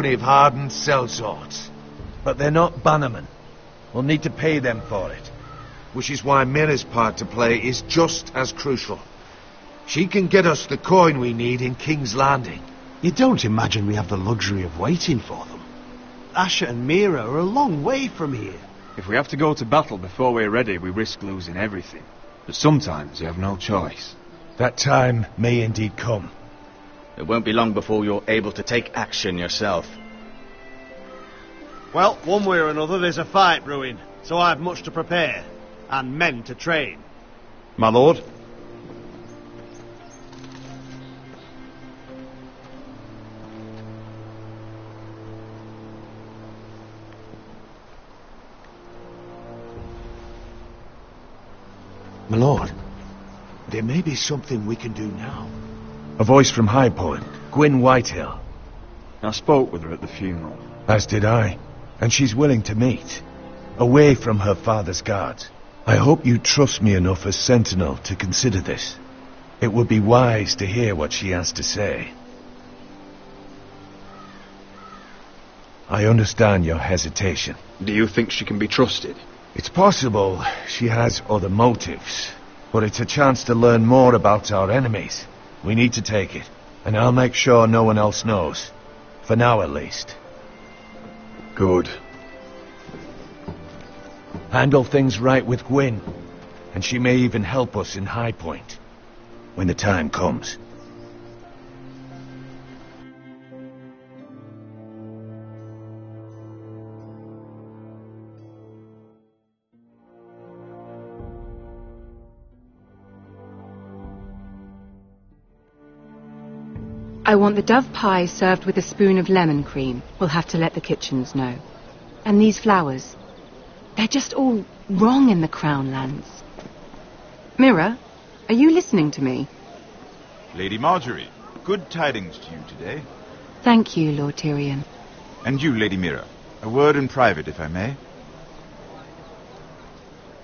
of hardened sellswords. But they're not bannermen. We'll need to pay them for it. Which is why Mira's part to play is just as crucial. She can get us the coin we need in King's Landing. You don't imagine we have the luxury of waiting for them? Asher and Mira are a long way from here. If we have to go to battle before we're ready, we risk losing everything. But sometimes you have no choice. That time may indeed come. It won't be long before you're able to take action yourself. Well, one way or another there's a fight brewing, so I have much to prepare, and men to train. My lord? My lord, There may be something we can do now. a voice from High Point, Gwyn Whitehill. I spoke with her at the funeral. As did I. And she's willing to meet. Away from her father's guards. I hope you trust me enough as Sentinel to consider this. It would be wise to hear what she has to say. I understand your hesitation. Do you think she can be trusted? It's possible she has other motives, but it's a chance to learn more about our enemies. We need to take it, and I'll make sure no one else knows. For now, at least. Good. Handle things right with Gwyn, and she may even help us in High Point, when the time comes. I want the dove pie served with a spoon of lemon cream. We'll have to let the kitchens know. And these flowers. They're just all wrong in the Crown lands. Mira, are you listening to me? Lady Marjorie, good tidings to you today. Thank you, Lord Tyrion. And you, Lady Mira, a word in private, if I may.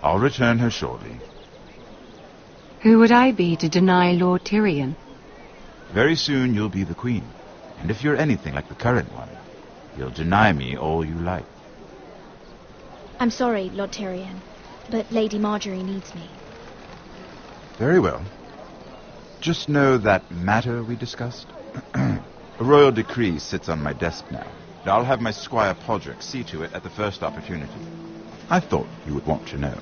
I'll return her shortly. Who would I be to deny Lord Tyrion? Very soon you'll be the queen. And if you're anything like the current one, you'll deny me all you like. I'm sorry, Lord Tyrion, but Lady Marjorie needs me. Very well. Just know that matter we discussed? A royal decree sits on my desk now. And I'll have my squire Podrick see to it at the first opportunity. I thought you would want to know.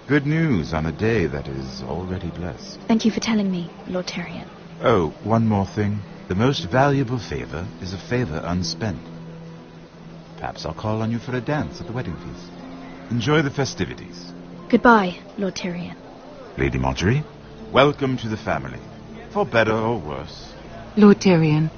Good news on a day that is already blessed. Thank you for telling me, Lord Tyrion. Oh, one more thing. The most valuable favor is a favor unspent. Perhaps I'll call on you for a dance at the wedding feast. Enjoy the festivities. Goodbye, Lord Tyrion. Lady Marjorie, welcome to the family. For better or worse. Lord Tyrion.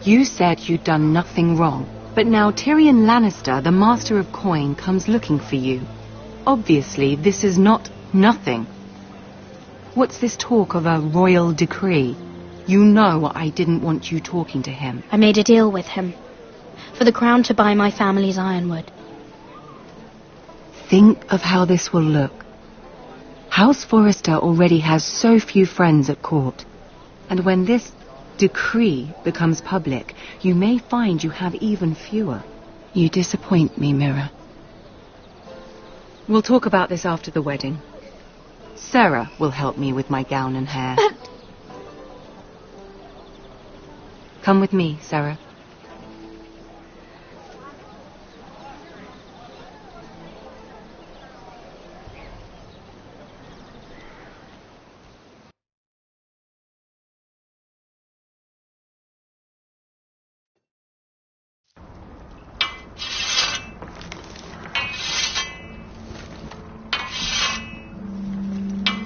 You said you'd done nothing wrong, but now Tyrion Lannister, the Master of Coin, comes looking for you. Obviously, this is not nothing. What's this talk of a royal decree? You know I didn't want you talking to him. I made a deal with him. For the crown to buy my family's ironwood. Think of how this will look. House Forrester already has so few friends at court. And when this decree becomes public, you may find you have even fewer. You disappoint me, Mira. We'll talk about this after the wedding. Sarah will help me with my gown and hair. Come with me, Sarah.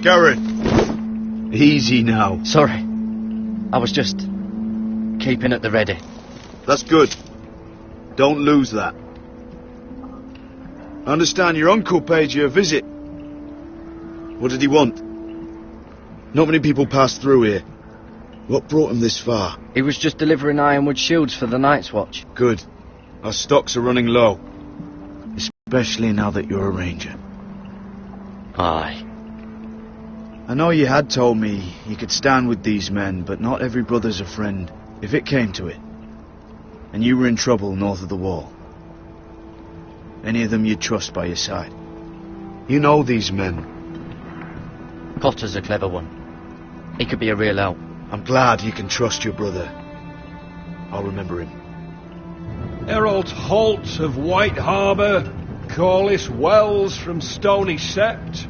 Garrett! Easy now. Sorry. I was just keeping at the ready. That's good. Don't lose that. I understand your uncle paid you a visit. What did he want? Not many people pass through here. What brought him this far? He was just delivering ironwood shields for the Night's Watch. Good. Our stocks are running low. Especially now that you're a ranger. Aye. I know you had told me you could stand with these men, but not every brother's a friend. If it came to it, and you were in trouble north of the wall, any of them you'd trust by your side? You know these men. Potter's a clever one. He could be a real help. I'm glad you can trust your brother. I'll remember him. Harold Holt of White Harbour, Corliss Wells from Stony Sept.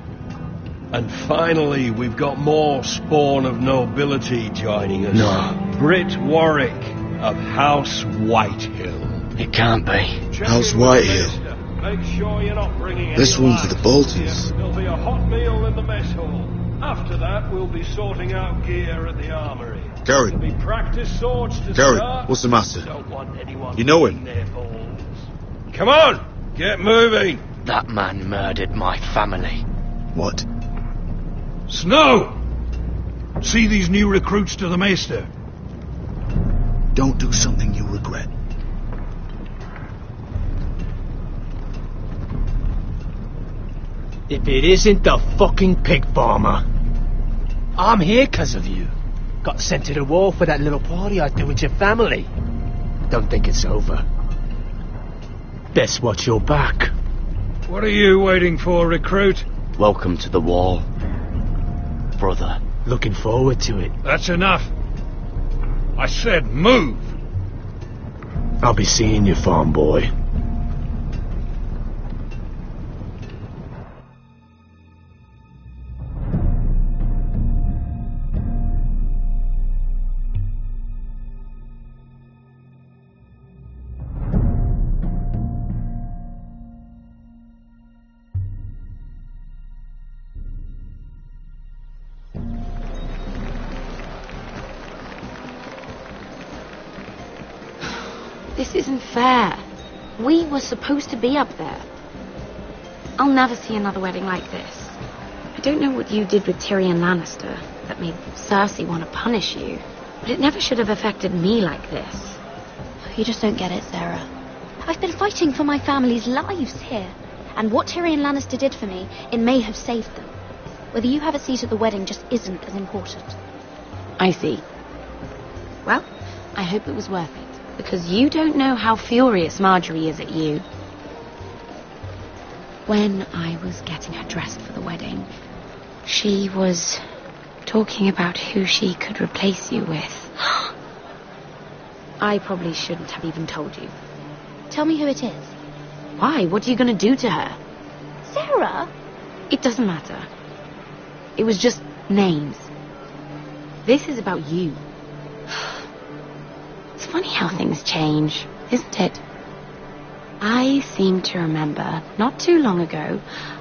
And finally, we've got more spawn of nobility joining us. No. Britt Warwick of House Whitehill. It can't be. House Whitehill. Make sure you're not bringing This any one for the lads. Boltons. There'll be a hot meal in the mess hall. After that, we'll be sorting out gear at the armory. Gary. There'll be practice swords to Gary, start. what's the matter? Don't want anyone You know him? their balls. Come on, get moving. That man murdered my family. What? Snow! See these new recruits to the Maester. Don't do something you'll regret. If it isn't the fucking pig farmer. I'm here 'cause of you. Got sent to the wall for that little party I threw with your family. Don't think it's over. Best watch your back. What are you waiting for, recruit? Welcome to the wall, brother. Looking forward to it. That's enough. I said move. I'll be seeing you, farm boy. This isn't fair. We were supposed to be up there. I'll never see another wedding like this. I don't know what you did with Tyrion Lannister that made Cersei want to punish you, but it never should have affected me like this. You just don't get it, Sarah. I've been fighting for my family's lives here. And what Tyrion Lannister did for me, it may have saved them. Whether you have a seat at the wedding just isn't as important. I see. Well, I hope it was worth it, because you don't know how furious Marjorie is at you. When I was getting her dressed for the wedding, she was talking about who she could replace you with. I probably shouldn't have even told you. Tell me who it is. Why? What are you going to do to her? Sarah? It doesn't matter. It was just names. This is about you. It's funny how things change, isn't it? I seem to remember, not too long ago,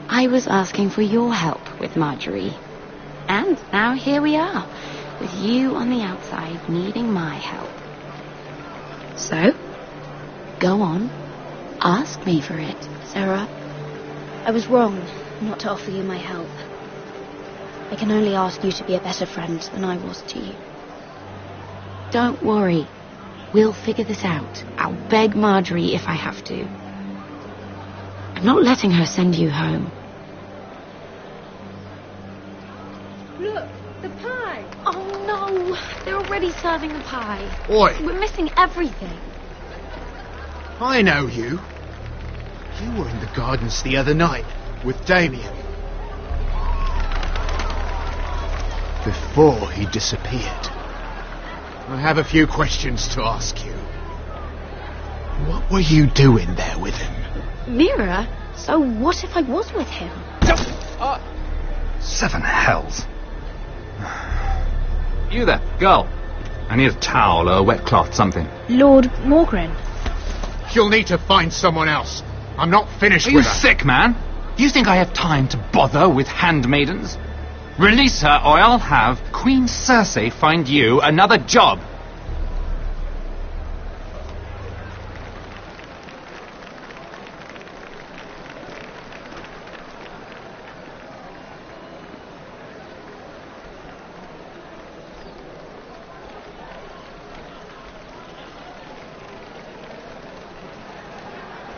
I was asking for your help with Marjorie. And now here we are, with you on the outside needing my help. So, go on, ask me for it. Sarah, I was wrong not to offer you my help. I can only ask you to be a better friend than I was to you. Don't worry. We'll figure this out. I'll beg Marjorie if I have to. I'm not letting her send you home. Look, the pie! Oh no! They're already serving the pie. Oi! We're missing everything. I know you. You were in the gardens the other night with Damien. Before he disappeared. I have a few questions to ask you. What were you doing there with him? Mira? So what if I was with him? Seven hells. You there, girl. I need a towel or a wet cloth, something. Lord Morgren. You'll need to find someone else. I'm not finished Are you with her. sick, man? Do you think I have time to bother with handmaidens? Release her, or I'll have Queen Cersei find you another job.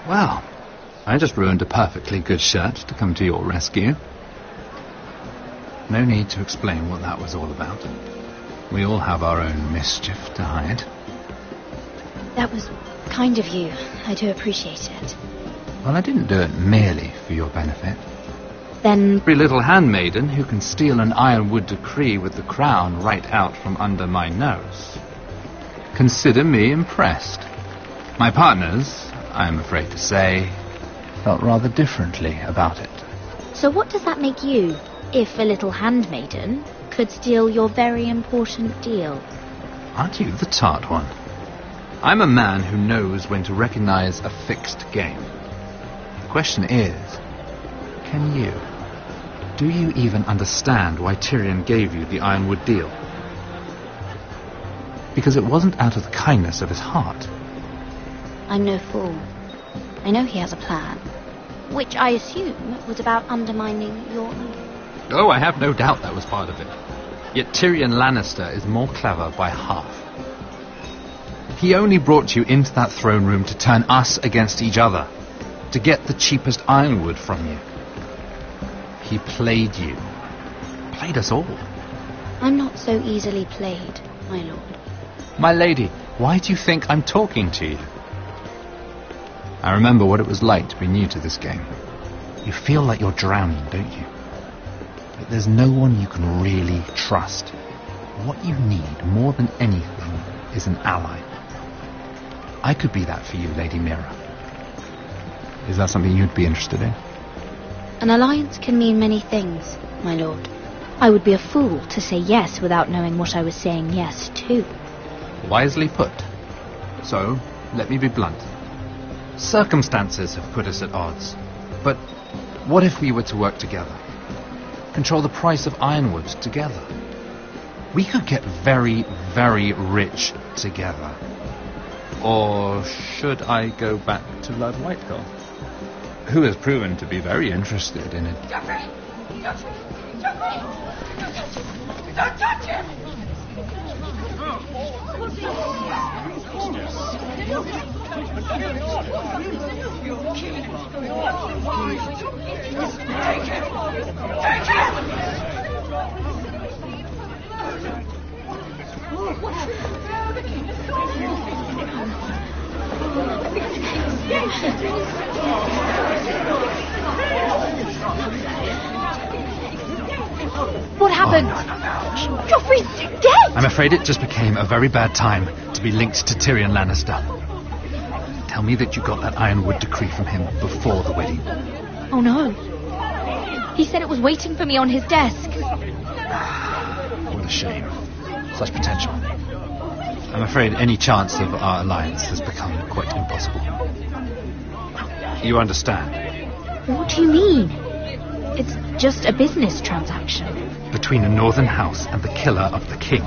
Well, I just ruined a perfectly good shirt to come to your rescue. No need to explain what that was all about. We all have our own mischief to hide. That was kind of you. I do appreciate it. Well, I didn't do it merely for your benefit. Then... Every little handmaiden who can steal an ironwood decree with the crown right out from under my nose. Consider me impressed. My partners, I am afraid to say, felt rather differently about it. So what does that make you, if a little handmaiden could steal your very important deal? Aren't you the tart one? I'm a man who knows when to recognize a fixed game. The question is, can you? Do you even understand why Tyrion gave you the ironwood deal? Because it wasn't out of the kindness of his heart. I'm no fool. I know he has a plan, which I assume was about undermining your own. Oh, I have no doubt that was part of it. Yet Tyrion Lannister is more clever by half. He only brought you into that throne room to turn us against each other, to get the cheapest ironwood from you. He played you. Played us all. I'm not so easily played, my lord. My lady, why do you think I'm talking to you? I remember what it was like to be new to this game. You feel like you're drowning, don't you? But there's no one you can really trust. What you need more than anything is an ally. I could be that for you, Lady Mira. Is that something you'd be interested in? An alliance can mean many things, my lord. I would be a fool to say yes without knowing what I was saying yes to. Wisely put. So, let me be blunt. Circumstances have put us at odds. But what if we were to work together? Control the price of ironwood together? We could get very, very rich together. Or should I go back to Lord Whitehall, who has proven to be very interested in it? Don't touch him! Take What happened? Joffrey's dead! I'm afraid it just became a very bad time to be linked to Tyrion Lannister. Tell me that you got that ironwood decree from him before the wedding. Oh no. He said it was waiting for me on his desk. What a shame. Such potential. I'm afraid any chance of our alliance has become quite impossible. You understand? What do you mean? It's just a business transaction. Between a northern house and the killer of the king,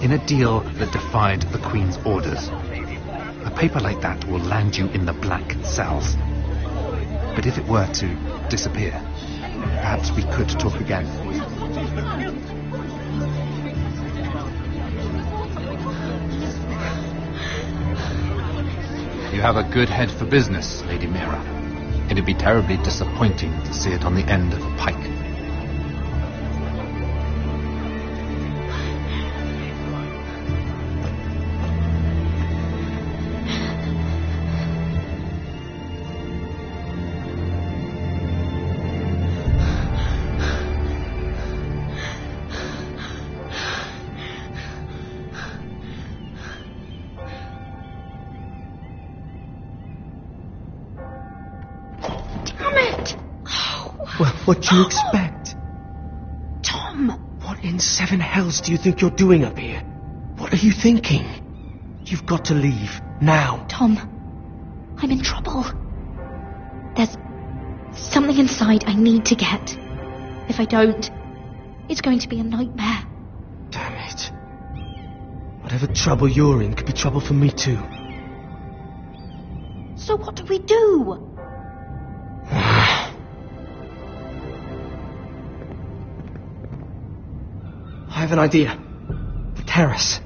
in a deal that defied the Queen's orders. A paper like that will land you in the black cells. But if it were to disappear, perhaps we could talk again. You have a good head for business, Lady Mira. It'd be terribly disappointing to see it on the end of a pike. Well, what do you expect? Tom! What in seven hells do you think you're doing up here? What are you thinking? You've got to leave, now. Tom, I'm in trouble. There's something inside I need to get. If I don't, it's going to be a nightmare. Damn it. Whatever trouble you're in could be trouble for me too. So what do we do? I have an idea. The terrace.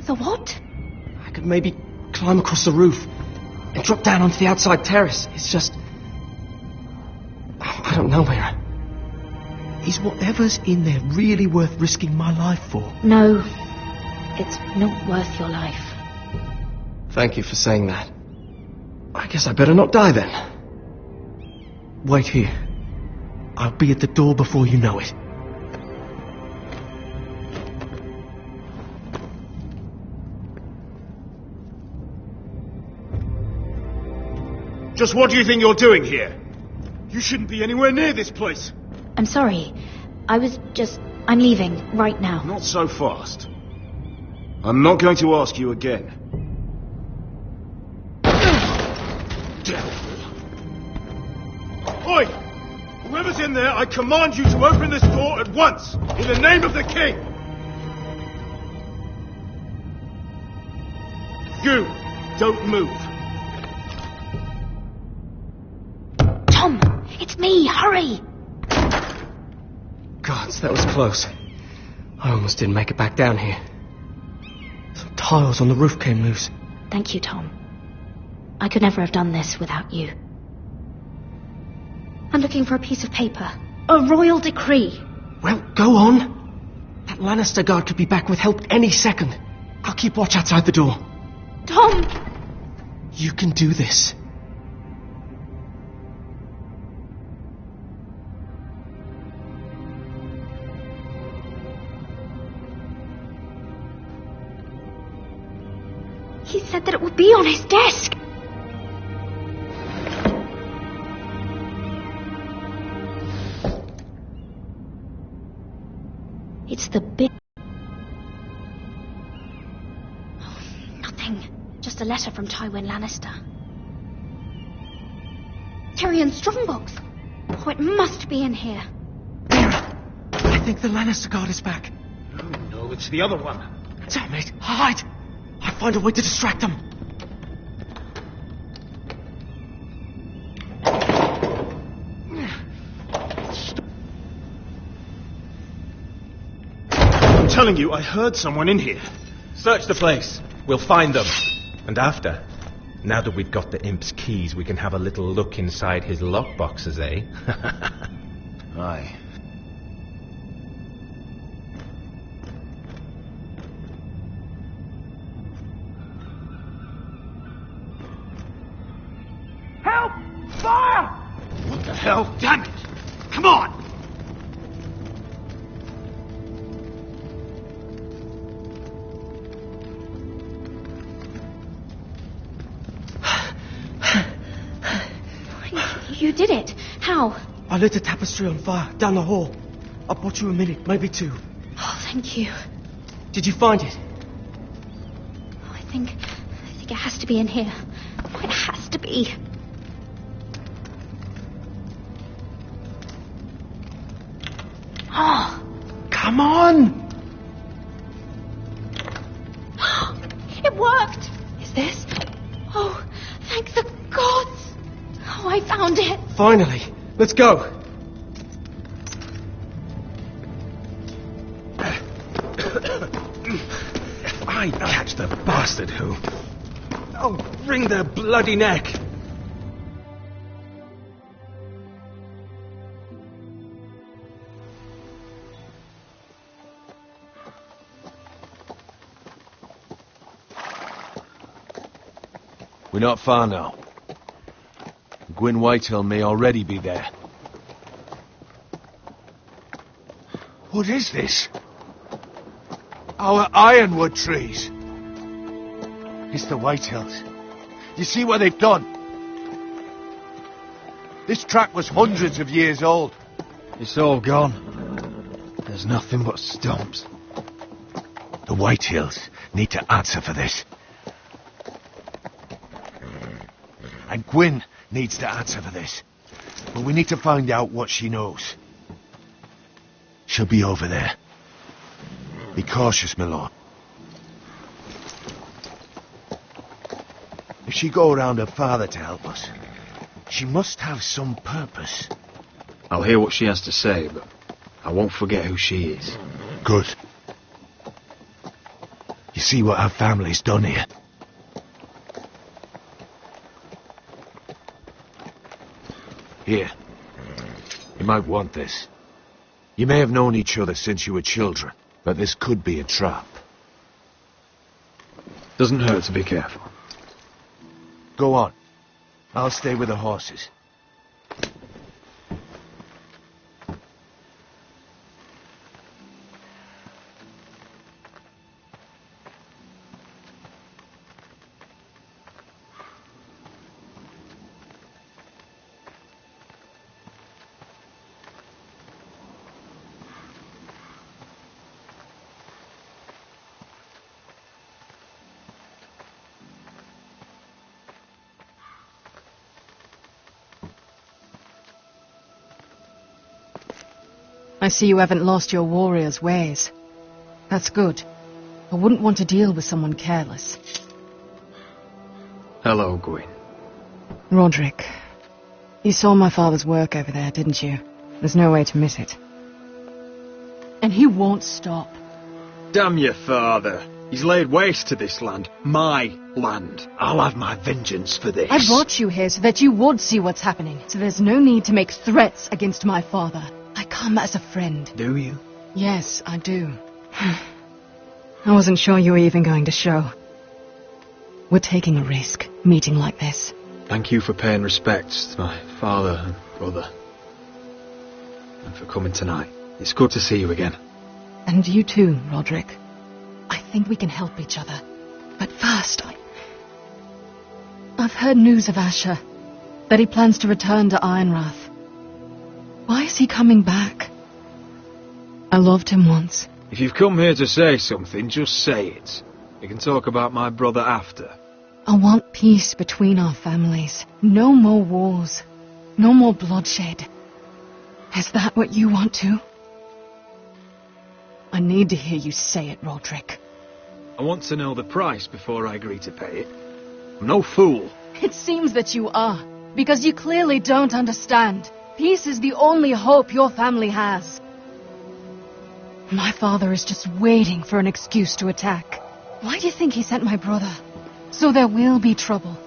The what? I could maybe climb across the roof and drop down onto the outside terrace. It's just... I don't know, Mira. Is whatever's in there really worth risking my life for? No, it's not worth your life. Thank you for saying that. I guess I better not die then. Wait here. I'll be at the door before you know it. Just what do you think you're doing here? You shouldn't be anywhere near this place. I'm sorry. I'm leaving right now. Not so fast. I'm not going to ask you again. Devil. Oi! Whoever's in there, I command you to open this door at once, in the name of the king! You, don't move. Tom! It's me! Hurry! Gods, that was close. I almost didn't make it back down here. Some tiles on the roof came loose. Thank you, Tom. I could never have done this without you. I'm looking for a piece of paper. A royal decree. Well, go on. That Lannister guard could be back with help any second. I'll keep watch outside the door. Tom! You can do this. He said that it would be on his desk. It's the big... Oh, nothing. Just a letter from Tywin Lannister. Tyrion's strongbox. Oh, it must be in here. I think the Lannister guard is back. No, it's the other one. Damn it. Hide! I'll find a way to distract them. I'm telling you, I heard someone in here. Search the place. We'll find them. And after, now that we've got the imp's keys, we can have a little look inside his lockboxes, eh? Aye. Help! Fire! What the hell? Damn it! Come on! You did it. How? I lit a tapestry on fire down the hall. I bought you a minute, maybe two. Oh, thank you. Did you find it? Oh, I think it has to be in here. Oh, it has to be. Oh. Come on! It worked! Is this? Oh, thank the gods! Oh, I found it! Finally! Let's go! If I catch the bastard who... I'll wring their bloody neck! We're not far now. Gwyn Whitehill may already be there. What is this? Our ironwood trees. It's the Whitehills. You see what they've done? This track was hundreds of years old. It's all gone. There's nothing but stumps. The Whitehills need to answer for this. And Gwyn needs to answer for this. But we need to find out what she knows. She'll be over there. Be cautious, my lord. If she go around her father to help us, she must have some purpose. I'll hear what she has to say, but I won't forget who she is. Good. You see what our family's done here? Here. You might want this. You may have known each other since you were children, but this could be a trap. Doesn't hurt to be careful. Go on. I'll stay with the horses. I see you haven't lost your warrior's ways. That's good. I wouldn't want to deal with someone careless. Hello, Gwyn. Roderick, you saw my father's work over there, didn't you? There's no way to miss it. And he won't stop. Damn your father. He's laid waste to this land. My land. I'll have my vengeance for this. I brought you here so that you would see what's happening. So there's no need to make threats against my father. I come as a friend. Do you? Yes, I do. I wasn't sure you were even going to show. We're taking a risk, meeting like this. Thank you for paying respects to my father and brother. And for coming tonight. It's good to see you again. And you too, Roderick. I think we can help each other. But first, I've heard news of Asher. That he plans to return to Ironrath. Why is he coming back? I loved him once. If you've come here to say something, just say it. We can talk about my brother after. I want peace between our families. No more wars. No more bloodshed. Is that what you want too? I need to hear you say it, Roderick. I want to know the price before I agree to pay it. I'm no fool. It seems that you are, because you clearly don't understand. Peace is the only hope your family has. My father is just waiting for an excuse to attack. Why do you think he sent my brother? So there will be trouble.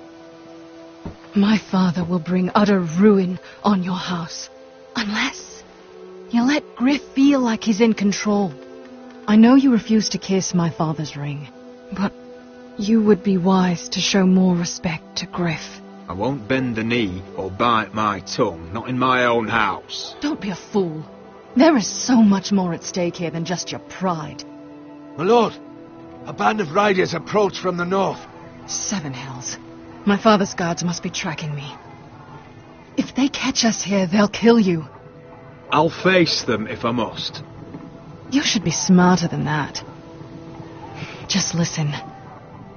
My father will bring utter ruin on your house. Unless you let Griff feel like he's in control. I know you refuse to kiss my father's ring, but you would be wise to show more respect to Griff. I won't bend the knee or bite my tongue, not in my own house. Don't be a fool. There is so much more at stake here than just your pride. My lord, a band of riders approach from the north. 7 hells. My father's guards must be tracking me. If they catch us here, they'll kill you. I'll face them if I must. You should be smarter than that. Just listen.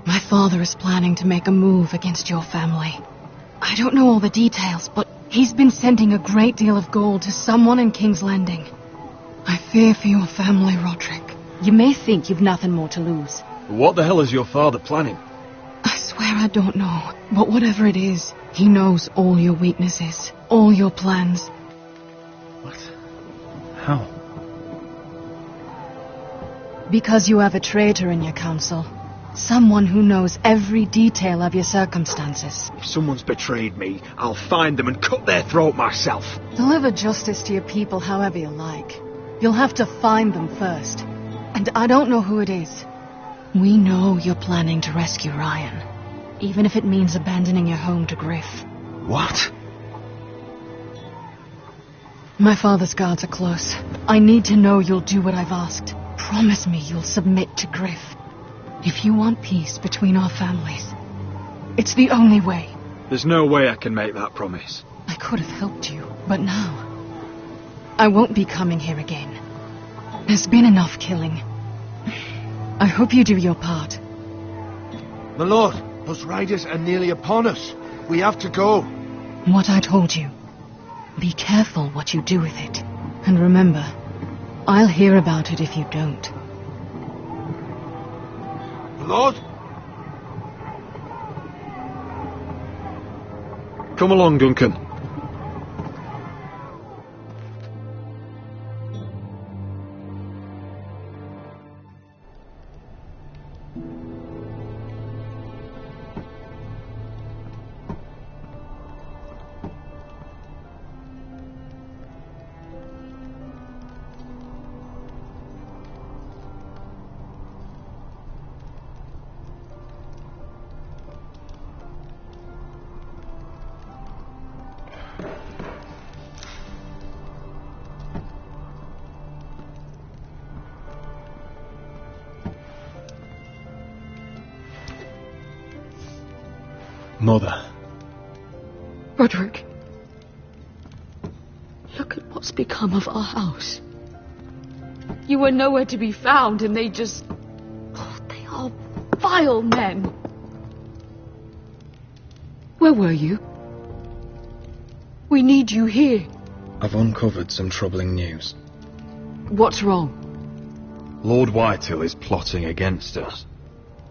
My father is planning to make a move against your family. I don't know all the details, but he's been sending a great deal of gold to someone in King's Landing. I fear for your family, Roderick. You may think you've nothing more to lose. What the hell is your father planning? I swear I don't know, but whatever it is, he knows all your weaknesses, all your plans. What? How? Because you have a traitor in your council. Someone who knows every detail of your circumstances. If someone's betrayed me, I'll find them and cut their throat myself. Deliver justice to your people however you like. You'll have to find them first. And I don't know who it is. We know you're planning to rescue Ryan. Even if it means abandoning your home to Griff. What? My father's guards are close. I need to know you'll do what I've asked. Promise me you'll submit to Griff. If you want peace between our families, it's the only way. There's no way I can make that promise. I could have helped you, but now I won't be coming here again. There's been enough killing. I hope you do your part. My lord, those riders are nearly upon us. We have to go. What I told you. Be careful what you do with it. And remember, I'll hear about it if you don't. Lord? Come along, Duncan. Mother. Roderick. Look at what's become of our house. You were nowhere to be found, and they just... Oh, they are vile men. Where were you? We need you here. I've uncovered some troubling news. What's wrong? Lord Whitehill is plotting against us.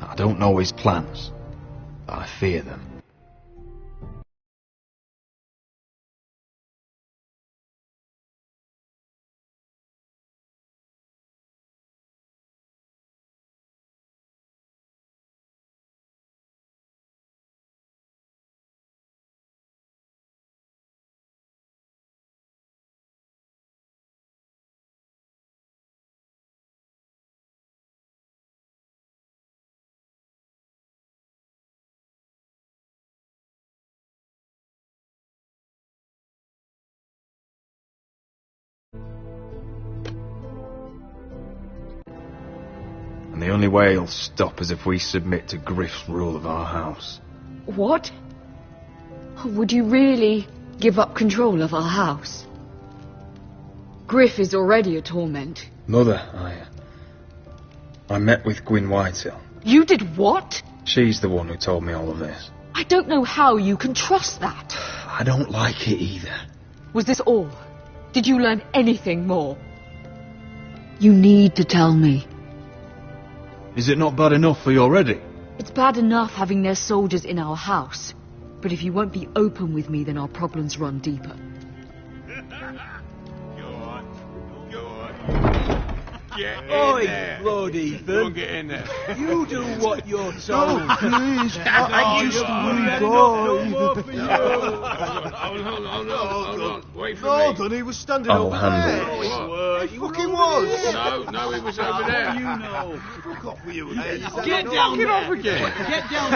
I don't know his plans, but I fear them. And the only way he'll stop is if we submit to Griff's rule of our house. What? Would you really give up control of our house? Griff is already a torment. Mother, I met with Gwyn Whitehill. You did what? She's the one who told me all of this. I don't know how you can trust that. I don't like it either. Was this all? Did you learn anything more? You need to tell me. Is it not bad enough for you already? It's bad enough having their soldiers in our house. But if you won't be open with me, then our problems run deeper. Get in Oi, there. Lord Ethan. Don't get in there. You do what you're told. Oh, please. I used to no more for you. Hold on. Wait for me. Hold on, he was standing I'll over handle there. it. No, he fucking was. No, he was over there. You know. Fuck off with you. Get down there. Again. Get down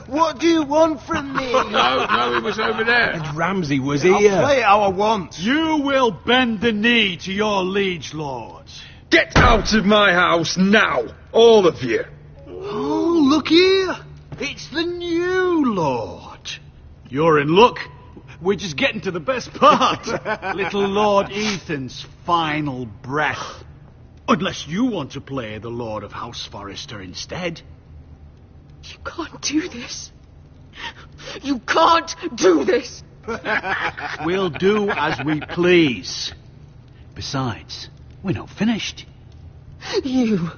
What do you want from me? No, he was over there. And Ramsay was I'll here. play it how I want. You will bend the knee to your liege lords. Get out of my house now, all of you. Oh, look here. It's the new lord. You're in luck. We're just getting to the best part. Little Lord Ethan's final breath. Unless you want to play the Lord of House Forrester instead. You can't do this. You can't do this. We'll do as we please. Besides, we're not finished. You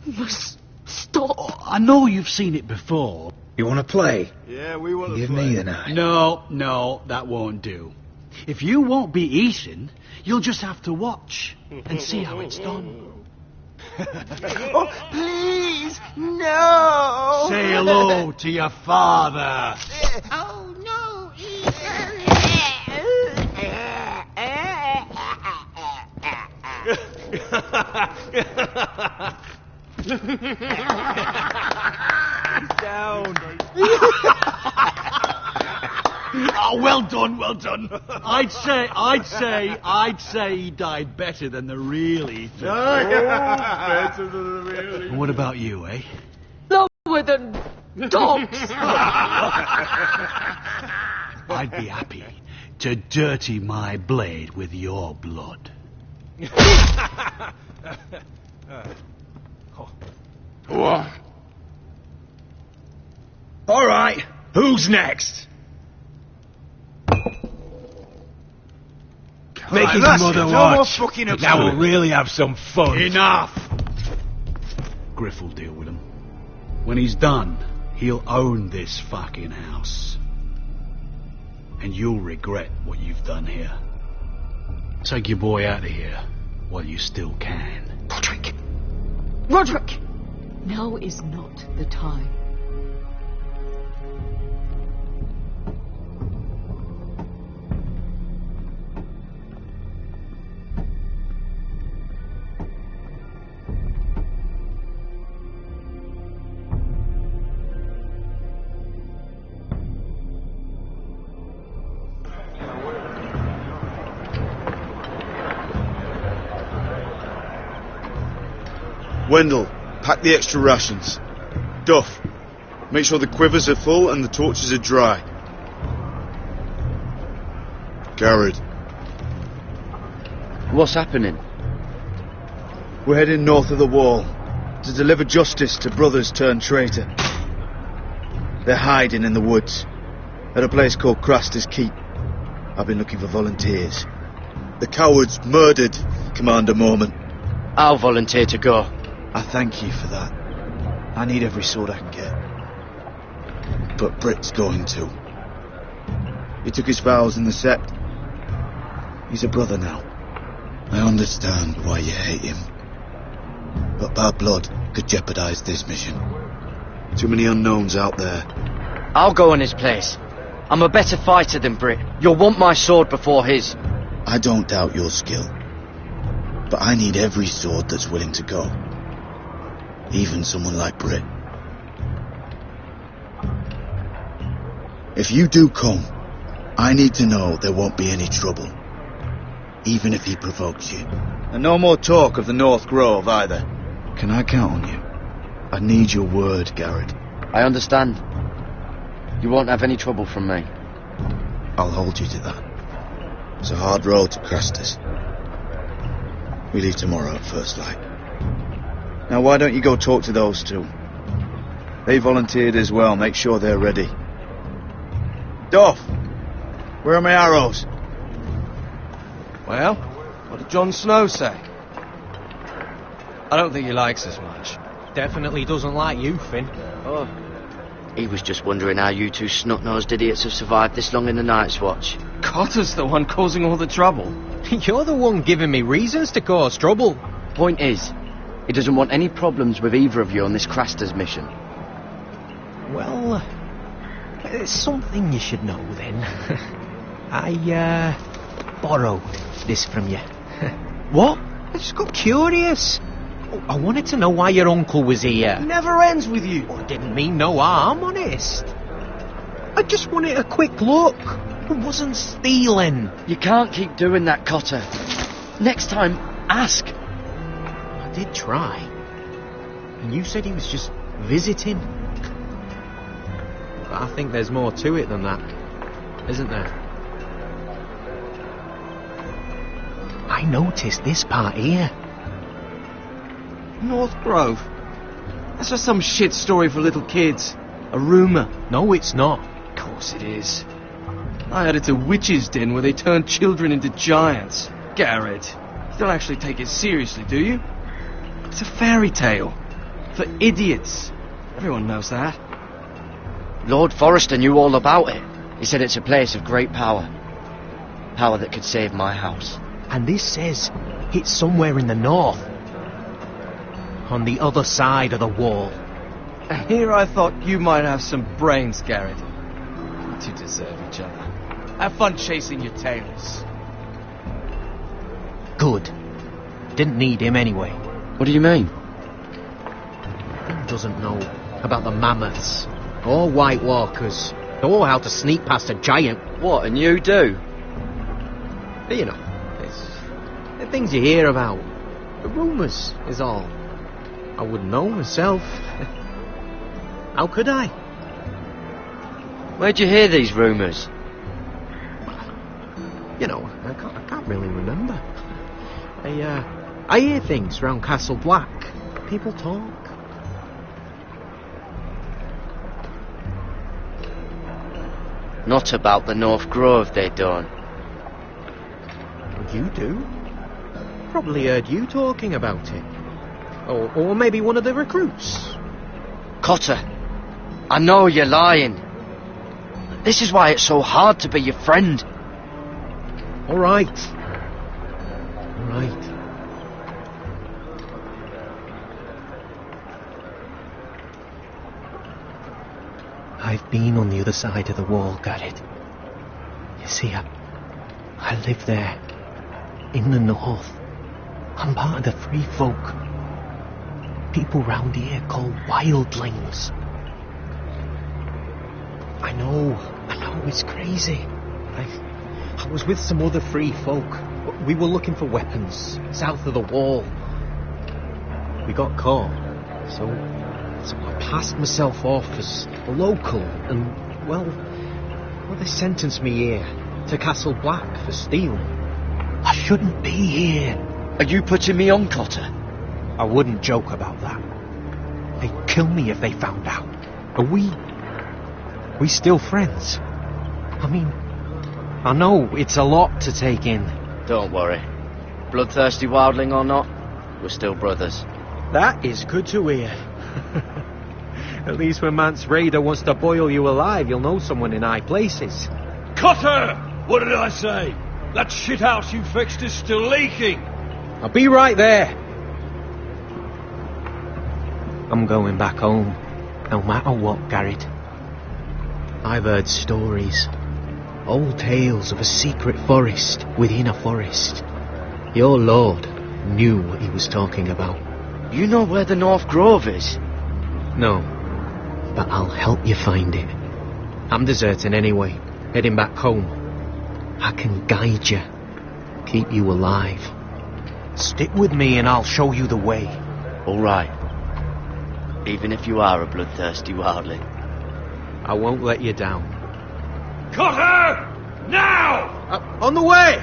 must stop. I know you've seen it before. You want to play? Yeah, we want to Give play. me the knife. No, that won't do. If you won't be eaten, you'll just have to watch and see how it's done. Oh, please, no. Say hello to your father. Oh, no, Down. Oh, well done. I'd say he died better than the real Ethan. Better than the real. And what about you, eh? Lower than dogs. I'd be happy to dirty my blade with your blood. What? All right, who's next? Make his mother no more watch. fucking up. Now we'll really have some fun. Enough! Griff will deal with him. When he's done, he'll own this fucking house. And you'll regret what you've done here. Take your boy out of here while you still can. Roderick! Now is not the time. Wendell, pack the extra rations. Duff, make sure the quivers are full and the torches are dry. Garrett. What's happening? We're heading north of the wall to deliver justice to brothers turned traitor. They're hiding in the woods at a place called Craster's Keep. I've been looking for volunteers. The cowards murdered Commander Mormon. I'll volunteer to go. I thank you for that. I need every sword I can get. But Britt's going too. He took his vows in the Sept. He's a brother now. I understand why you hate him. But bad blood could jeopardize this mission. Too many unknowns out there. I'll go in his place. I'm a better fighter than Britt. You'll want my sword before his. I don't doubt your skill. But I need every sword that's willing to go. Even someone like Britt. If you do come, I need to know there won't be any trouble. Even if he provokes you. And no more talk of the North Grove either. Can I count on you? I need your word, Garrett. I understand. You won't have any trouble from me. I'll hold you to that. It's a hard road to Craster's. We leave tomorrow at first light. Now why don't you go talk to those two? They volunteered as well. Make sure they're ready. Duff! Where are my arrows? Well, what did Jon Snow say? I don't think he likes us much. Definitely doesn't like you, Finn. Oh. He was just wondering how you two snot-nosed idiots have survived this long in the Night's Watch. Cotter's the one causing all the trouble. You're the one giving me reasons to cause trouble. Point is, he doesn't want any problems with either of you on this Craster's mission. Well, there's something you should know then. I borrowed this from you. What? I just got curious. I wanted to know why your uncle was here. He never ends with you. Well, didn't mean no harm, honest. I just wanted a quick look. I wasn't stealing. You can't keep doing that, Cotter. Next time, ask. I did try. And you said he was just visiting. But I think there's more to it than that, isn't there? I noticed this part here. North Grove? That's just some shit story for little kids. A rumour. No, it's not. Of course it is. I heard it's a witch's den where they turn children into giants. Garrett, you don't actually take it seriously, do you? It's a fairy tale. For idiots. Everyone knows that. Lord Forrester knew all about it. He said it's a place of great power. Power that could save my house. And this says it's somewhere in the north. On the other side of the wall. Here I thought you might have some brains, Garrett. You two deserve each other. Have fun chasing your tails. Good. Didn't need him anyway. What do you mean? He doesn't know about the mammoths, or White Walkers, or how to sneak past a giant. What, and you do? You know, it's the things you hear about. The rumours is all. I wouldn't know myself. How could I? Where'd you hear these rumours? You know, I can't really remember. I hear things round Castle Black. People talk. Not about the North Grove, they don't. You do? Probably heard you talking about it. Or maybe one of the recruits. Cotter, I know you're lying. This is why it's so hard to be your friend. All right. All right. I've been on the other side of the wall, Garrett. You see, I live there. In the north. I'm part of the free folk. People round here called wildlings. I know, it's crazy. I was with some other free folk. We were looking for weapons south of the wall. we got caught. So I passed myself off as a local, and, well, they sentenced me here to Castle Black for stealing. I shouldn't be here. Are you putting me on, Cotter? I wouldn't joke about that. They'd kill me if they found out. Are we still friends? I mean, I know it's a lot to take in. Don't worry. Bloodthirsty wildling or not, we're still brothers. That is good to hear. At least when Mance Raider wants to boil you alive, you'll know someone in high places. Cotter! What did I say? That shithouse you fixed is still leaking. I'll be right there. I'm going back home, no matter what, Garrett. I've heard stories. Old tales of a secret forest within a forest. Your lord knew what he was talking about. You know where the North Grove is? No, but I'll help you find it. I'm deserting anyway, heading back home. I can guide you, keep you alive. Stick with me and I'll show you the way. All right. Even if you are a bloodthirsty wildling. I won't let you down. Cotter! Now! On the way!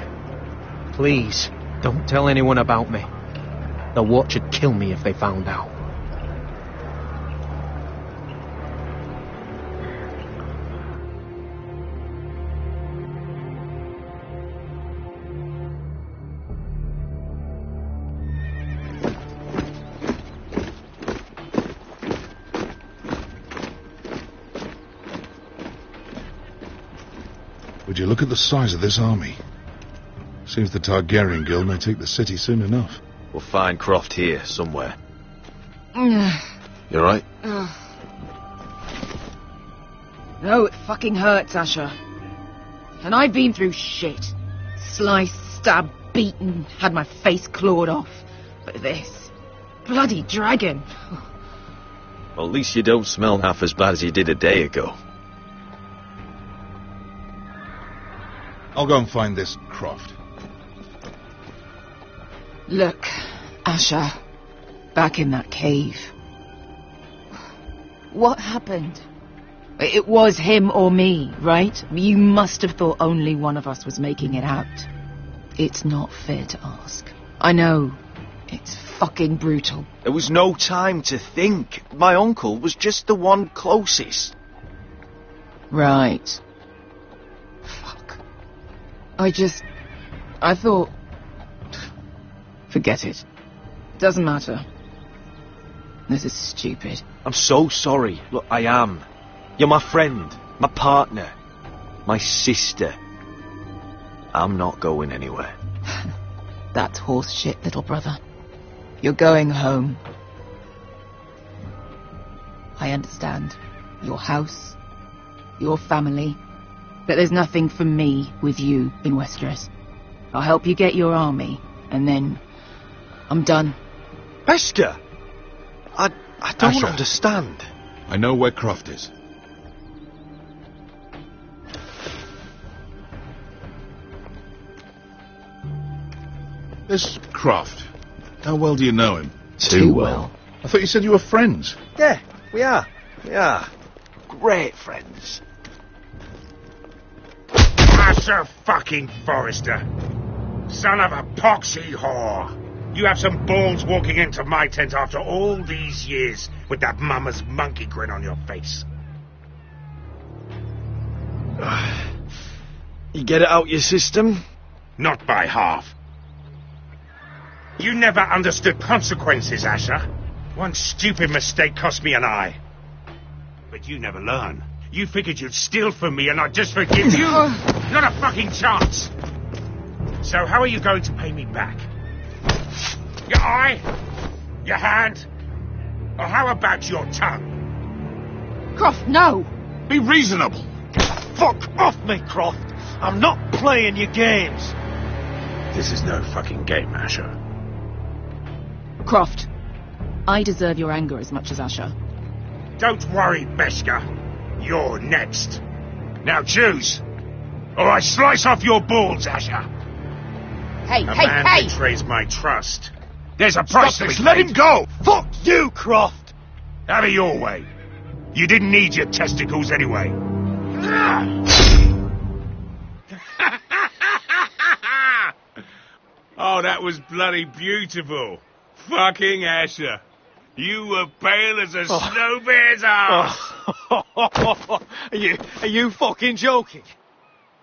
Please, don't tell anyone about me. The watch would kill me if they found out. Would you look at the size of this army? Seems the Targaryen Guild may take the city soon enough. We'll find Croft here, somewhere. You alright? No, it fucking hurts, Asher. And I've been through shit. Sliced, stabbed, beaten, had my face clawed off. But this... bloody dragon. Well, at least you don't smell half as bad as you did a day ago. I'll go and find this Croft. Look, Asher. Back in that cave. What happened? It was him or me, right? You must have thought only one of us was making it out. It's not fair to ask. I know. It's fucking brutal. There was no time to think. My uncle was just the one closest. Right. I thought... Forget it. Doesn't matter. This is stupid. I'm so sorry. Look, I am. You're my friend, my partner, my sister. I'm not going anywhere. That's horse shit, little brother. You're going home. I understand. Your house, your family. But there's nothing for me with you in Westeros. I'll help you get your army, and then I'm done. Beskha! I don't Asher. understand. I know where Croft is. This Croft, how well do you know him? Too well. I thought you said you were friends. Yeah, we are. We are. Great friends. Asher fucking Forrester. Son of a poxy whore. You have some balls walking into my tent after all these years with that mama's monkey grin on your face. You get it out your system? Not by half. You never understood consequences, Asher. One stupid mistake cost me an eye. But you never learn. You figured you'd steal from me and I'd just forgive you? Not a fucking chance. So how are you going to pay me back? Your eye? Your hand? Or how about your tongue? Croft, no! Be reasonable. Fuck off me, Croft. I'm not playing your games. This is no fucking game, Asher. Croft, I deserve your anger as much as Asher. Don't worry, Beskha. You're next. Now choose, or I slice off your balls, Asher. Hey, A man betrays my trust. There's a price Stop to this, be let paid. him go! Fuck you, Croft! Have it your way. You didn't need your testicles anyway. Oh, that was bloody beautiful. Fucking Asher. You were pale as a snow bear's ass. Are you fucking joking?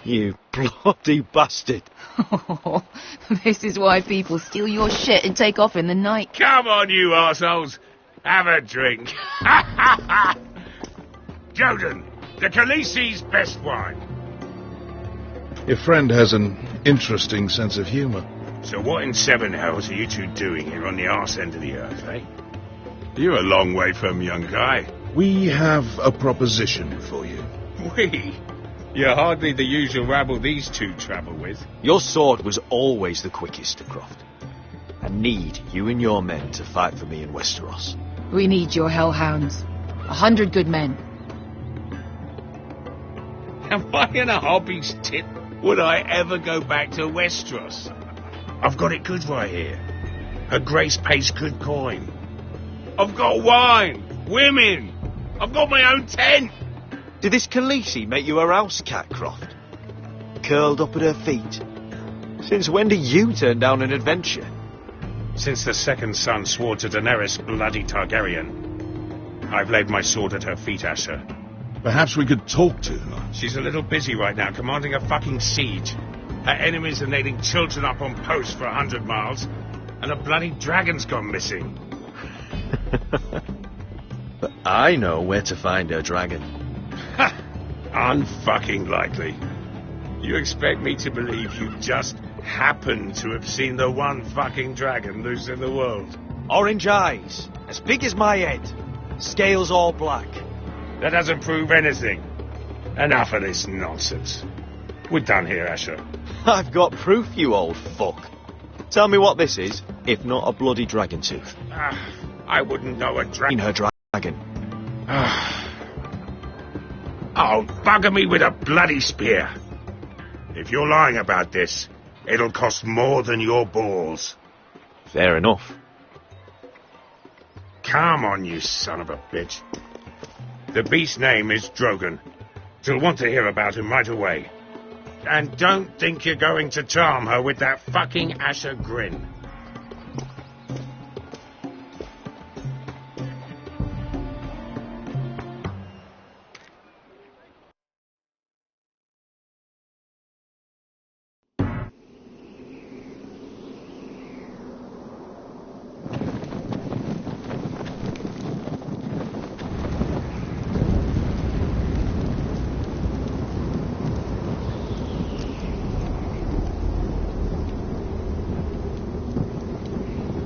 You bloody bastard. This is why people steal your shit and take off in the night. Come on, you arseholes. Have a drink. Joden, the Khaleesi's best wine. Your friend has an interesting sense of humour. So what in seven hells are you two doing here on the arse end of the earth, eh? You're a long way from, young guy. We have a proposition for you. We? You're hardly the usual rabble these two travel with. Your sword was always the quickest, Croft. I need you and your men to fight for me in Westeros. We need your hellhounds. 100 good men. Am I in a hobby's tip? Would I ever go back to Westeros? I've got it good right here. Her Grace pays good coin. I've got wine, women. I've got my own tent. Did this Khaleesi make you a house cat, Croft? Curled up at her feet? Since when did you turn down an adventure? Since the second son swore to Daenerys bloody Targaryen, I've laid my sword at her feet, Asher. Perhaps we could talk to her. She's a little busy right now commanding a fucking siege. Her enemies are nailing children up on posts for 100 miles, and a bloody dragon's gone missing. But I know where to find her dragon. Ha! Unfucking likely. You expect me to believe you just happened to have seen the one fucking dragon loose in the world? Orange eyes, as big as my head, scales all black. That doesn't prove anything. Enough of this nonsense. We're done here, Asher. I've got proof, you old fuck. Tell me what this is, if not a bloody dragon tooth. I wouldn't know a dragon. Her dragon. Oh, bugger me with a bloody spear. If you're lying about this, it'll cost more than your balls. Fair enough. Come on, you son of a bitch. The beast's name is Drogon. She'll want to hear about him right away. And don't think you're going to charm her with that fucking Asher grin.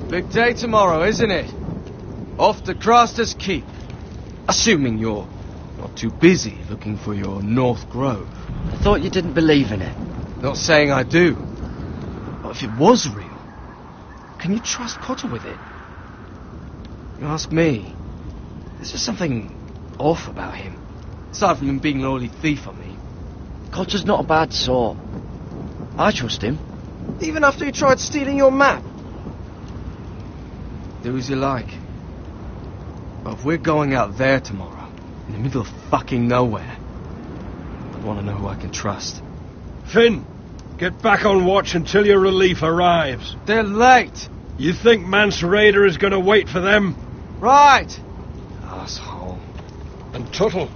Big day tomorrow, isn't it? Off to Craster's Keep. Assuming you're not too busy looking for your North Grove. I thought you didn't believe in it. Not saying I do. But if it was real, can you trust Potter with it? You ask me, there's just something off about him. Aside from him being an early thief on me. Cotter's not a bad sort. I trust him. Even after he tried stealing your map. Do as you like. But if we're going out there tomorrow, in the middle of fucking nowhere, I want to know who I can trust. Finn, get back on watch until your relief arrives. They're late. You think Mance Rayder is going to wait for them? Right. Asshole. And Tuttle,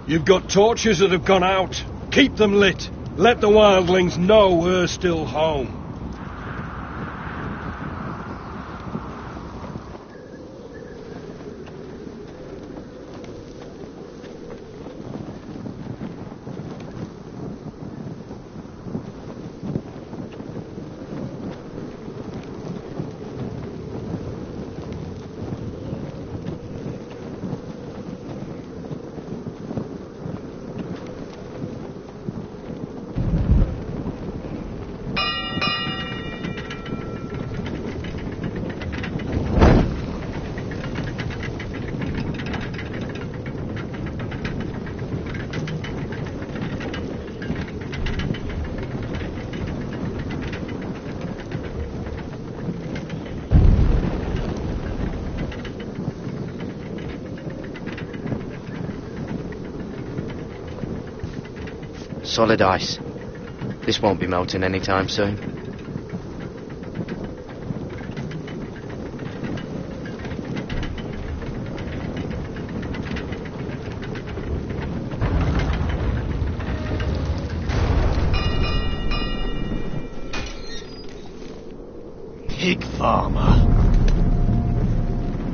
you've got torches that have gone out. Keep them lit. Let the wildlings know we're still home. Solid ice. This won't be melting anytime soon. Pig farmer.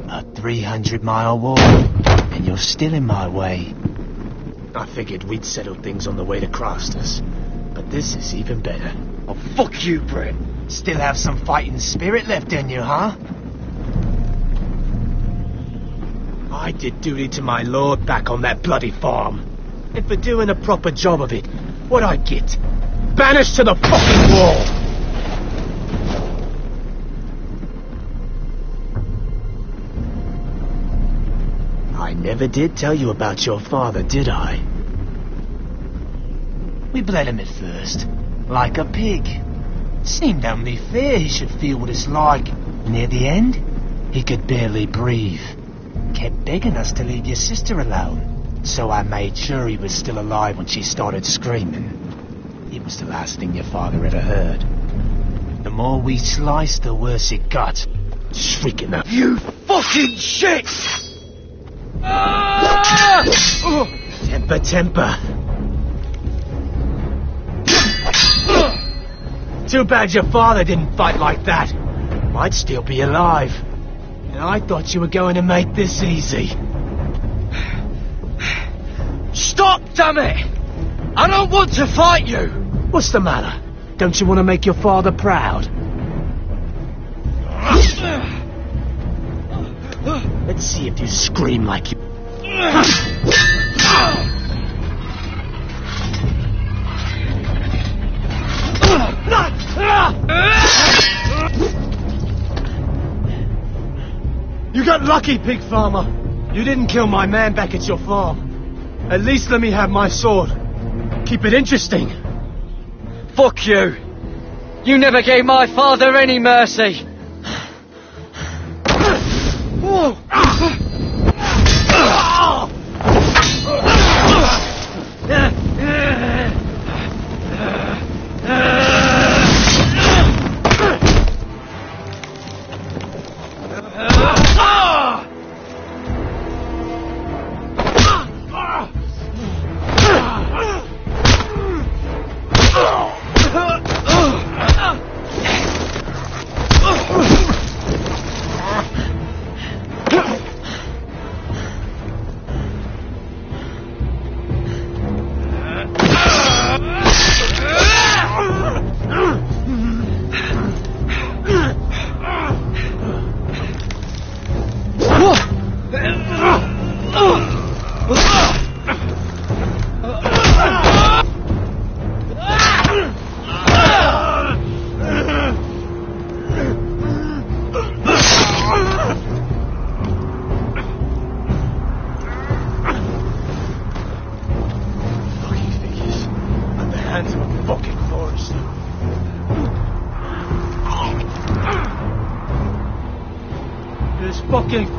A 300-mile walk, and you're still in my way. I figured we'd settle things on the way to Crossters, but this is even better. Oh, fuck you, Brett. Still have some fighting spirit left in you, huh? I did duty to my lord back on that bloody farm. And for doing a proper job of it, what'd I get? Banished to the fucking wall! I never did tell you about your father, did I? We bled him at first, like a pig. Seemed only fair he should feel what it's like. Near the end, he could barely breathe. Kept begging us to leave your sister alone, so I made sure he was still alive when she started screaming. It was the last thing your father ever heard. The more we sliced, the worse it got. Shrieking up, "You fucking shit!" Temper, temper. Too bad your father didn't fight like that. I'd still be alive. And I thought you were going to make this easy. Stop, damn it! I don't want to fight you! What's the matter? Don't you want to make your father proud? Let's see if you scream like you... You got lucky, pig farmer. You didn't kill my man back at your farm. At least let me have my sword. Keep it interesting. Fuck you! You never gave my father any mercy!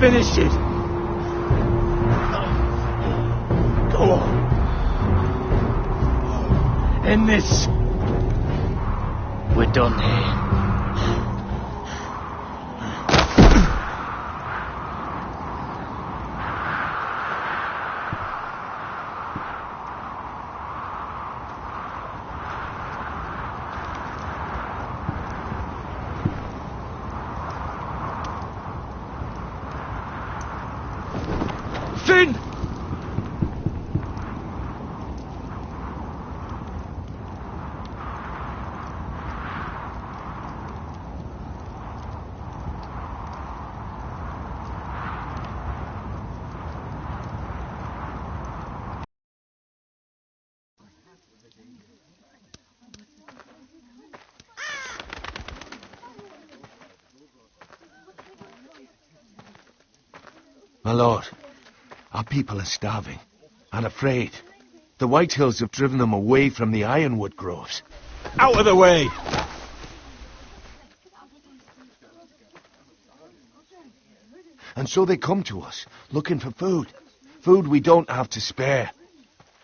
Finish it. Go on. End this. We're done here. Finn! My lord, our people are starving and afraid. The White Hills have driven them away from the ironwood groves. Out of the way! And so they come to us, looking for food. Food we don't have to spare.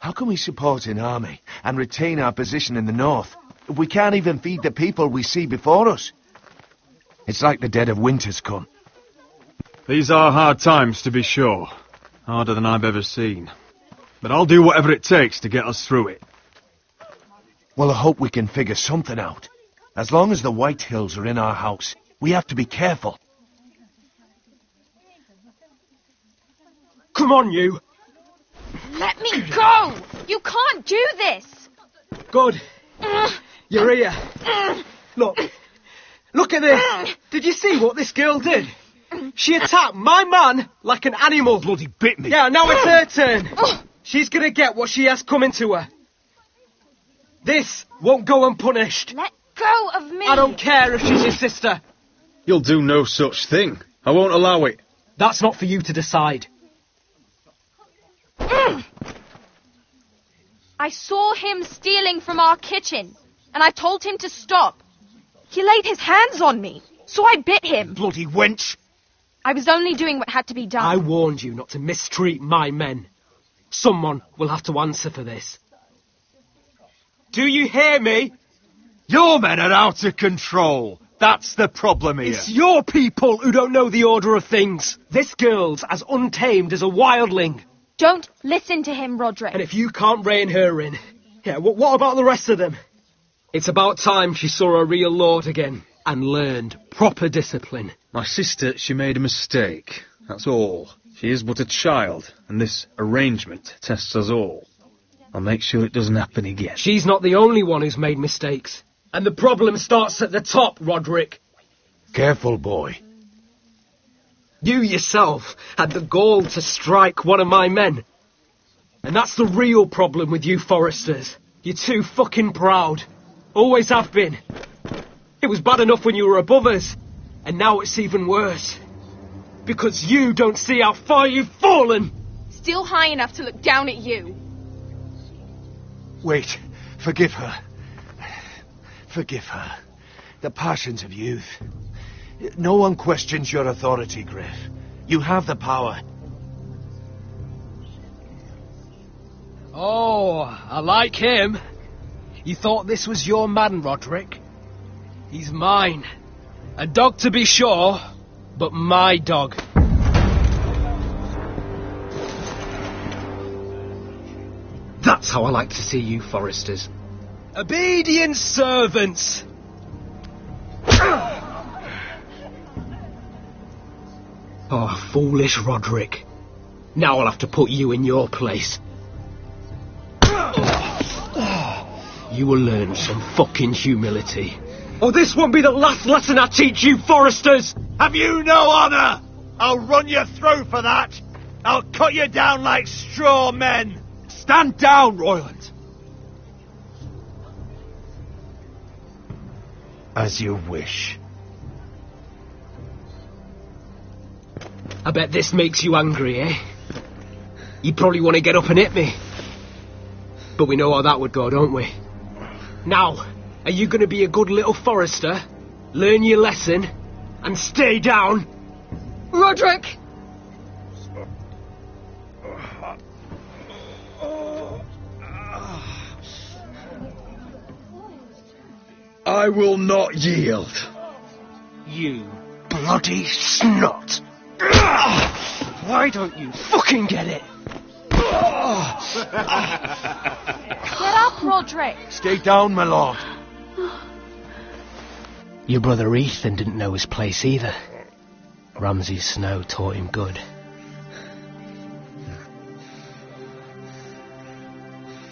How can we support an army and retain our position in the north if we can't even feed the people we see before us? It's like the dead of winter's come. These are hard times, to be sure. Harder than I've ever seen. But I'll do whatever it takes to get us through it. Well, I hope we can figure something out. As long as the White Hills are in our house, we have to be careful. Come on, you! Let me go! You can't do this! Good. You're here. Look at this! Did you see what this girl did? She attacked my man like an animal. Bloody bit me. Yeah, now it's her turn. She's gonna get what she has coming to her. This won't go unpunished. Let go of me! I don't care if she's your sister. You'll do no such thing. I won't allow it. That's not for you to decide. I saw him stealing from our kitchen, and I told him to stop. He laid his hands on me, so I bit him. Bloody wench! I was only doing what had to be done. I warned you not to mistreat my men. Someone will have to answer for this. Do you hear me? Your men are out of control. That's the problem here. It's your people who don't know the order of things. This girl's as untamed as a wildling. Don't listen to him, Roderick. And if you can't rein her in, what about the rest of them? It's about time she saw a real lord again and learned proper discipline. My sister, she made a mistake. That's all. She is but a child, and this arrangement tests us all. I'll make sure it doesn't happen again. She's not the only one who's made mistakes. And the problem starts at the top, Roderick. Careful, boy. You yourself had the gall to strike one of my men. And that's the real problem with you Foresters. You're too fucking proud. Always have been. It was bad enough when you were above us. And now it's even worse. Because you don't see how far you've fallen. Still high enough to look down at you. Wait. Forgive her. Forgive her. The passions of youth. No one questions your authority, Griff. You have the power. Oh, I like him. You thought this was your man, Roderick? He's mine. A dog to be sure, but my dog. That's how I like to see you, Foresters. Obedient servants! Oh, foolish Roderick. Now I'll have to put you in your place. You will learn some fucking humility. Oh, this won't be the last lesson I teach you, Foresters! Have you no honour? I'll run your throat for that. I'll cut you down like straw men. Stand down, Royland. As you wish. I bet this makes you angry, eh? You probably want to get up and hit me. But we know how that would go, don't we? Now, are you going to be a good little Forester, learn your lesson, and stay down? Roderick! I will not yield. You bloody snot! Why don't you fucking get it? Get up, Roderick! Stay down, my lord. Your brother Ethan didn't know his place either. Ramsay's snow taught him good.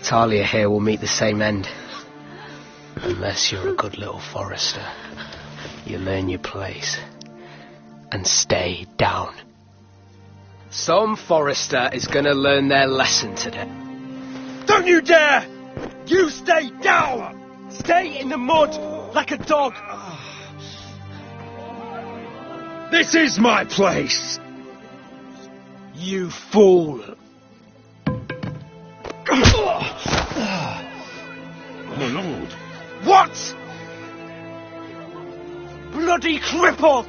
Talia here will meet the same end. Unless you're a good little Forester. You learn your place. And stay down. Some Forester is gonna learn their lesson today. Don't you dare! You stay down! Stay in the mud like a dog! This is my place! You fool! My lord. What? Bloody cripple!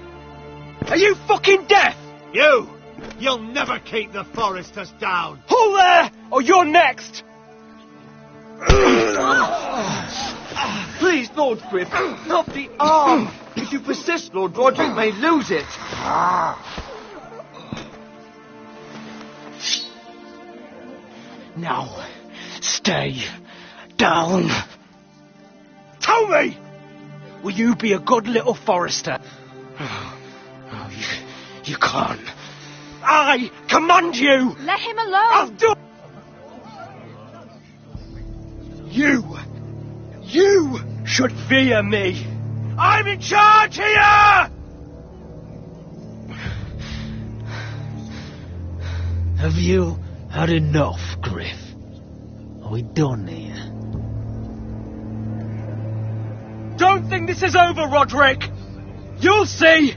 Are you fucking deaf? You'll never keep the Foresters down. Hold there, or you're next! Please, Lord Griff, not the arm! If you persist, Lord Roderick may lose it. Now, stay down. Tell me! Will you be a good little forester? Oh, you can't. I command you! Let him alone! You should fear me! I'm in charge here! Have you had enough, Griff? Are we done here? Don't think this is over, Roderick! You'll see!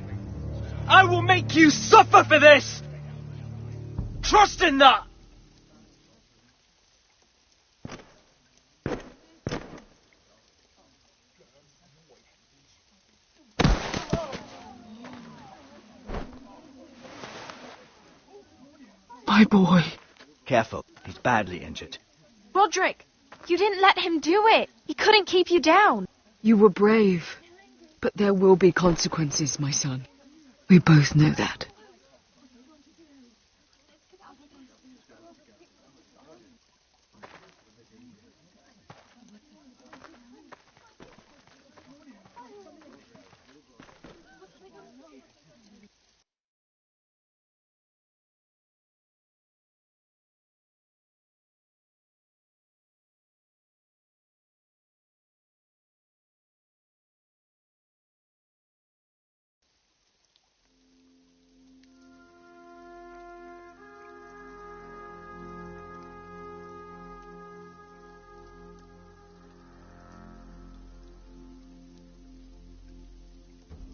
I will make you suffer for this! Trust in that! My boy. Careful, he's badly injured. Roderick, you didn't let him do it. He couldn't keep you down. You were brave, but there will be consequences, my son. We both know that.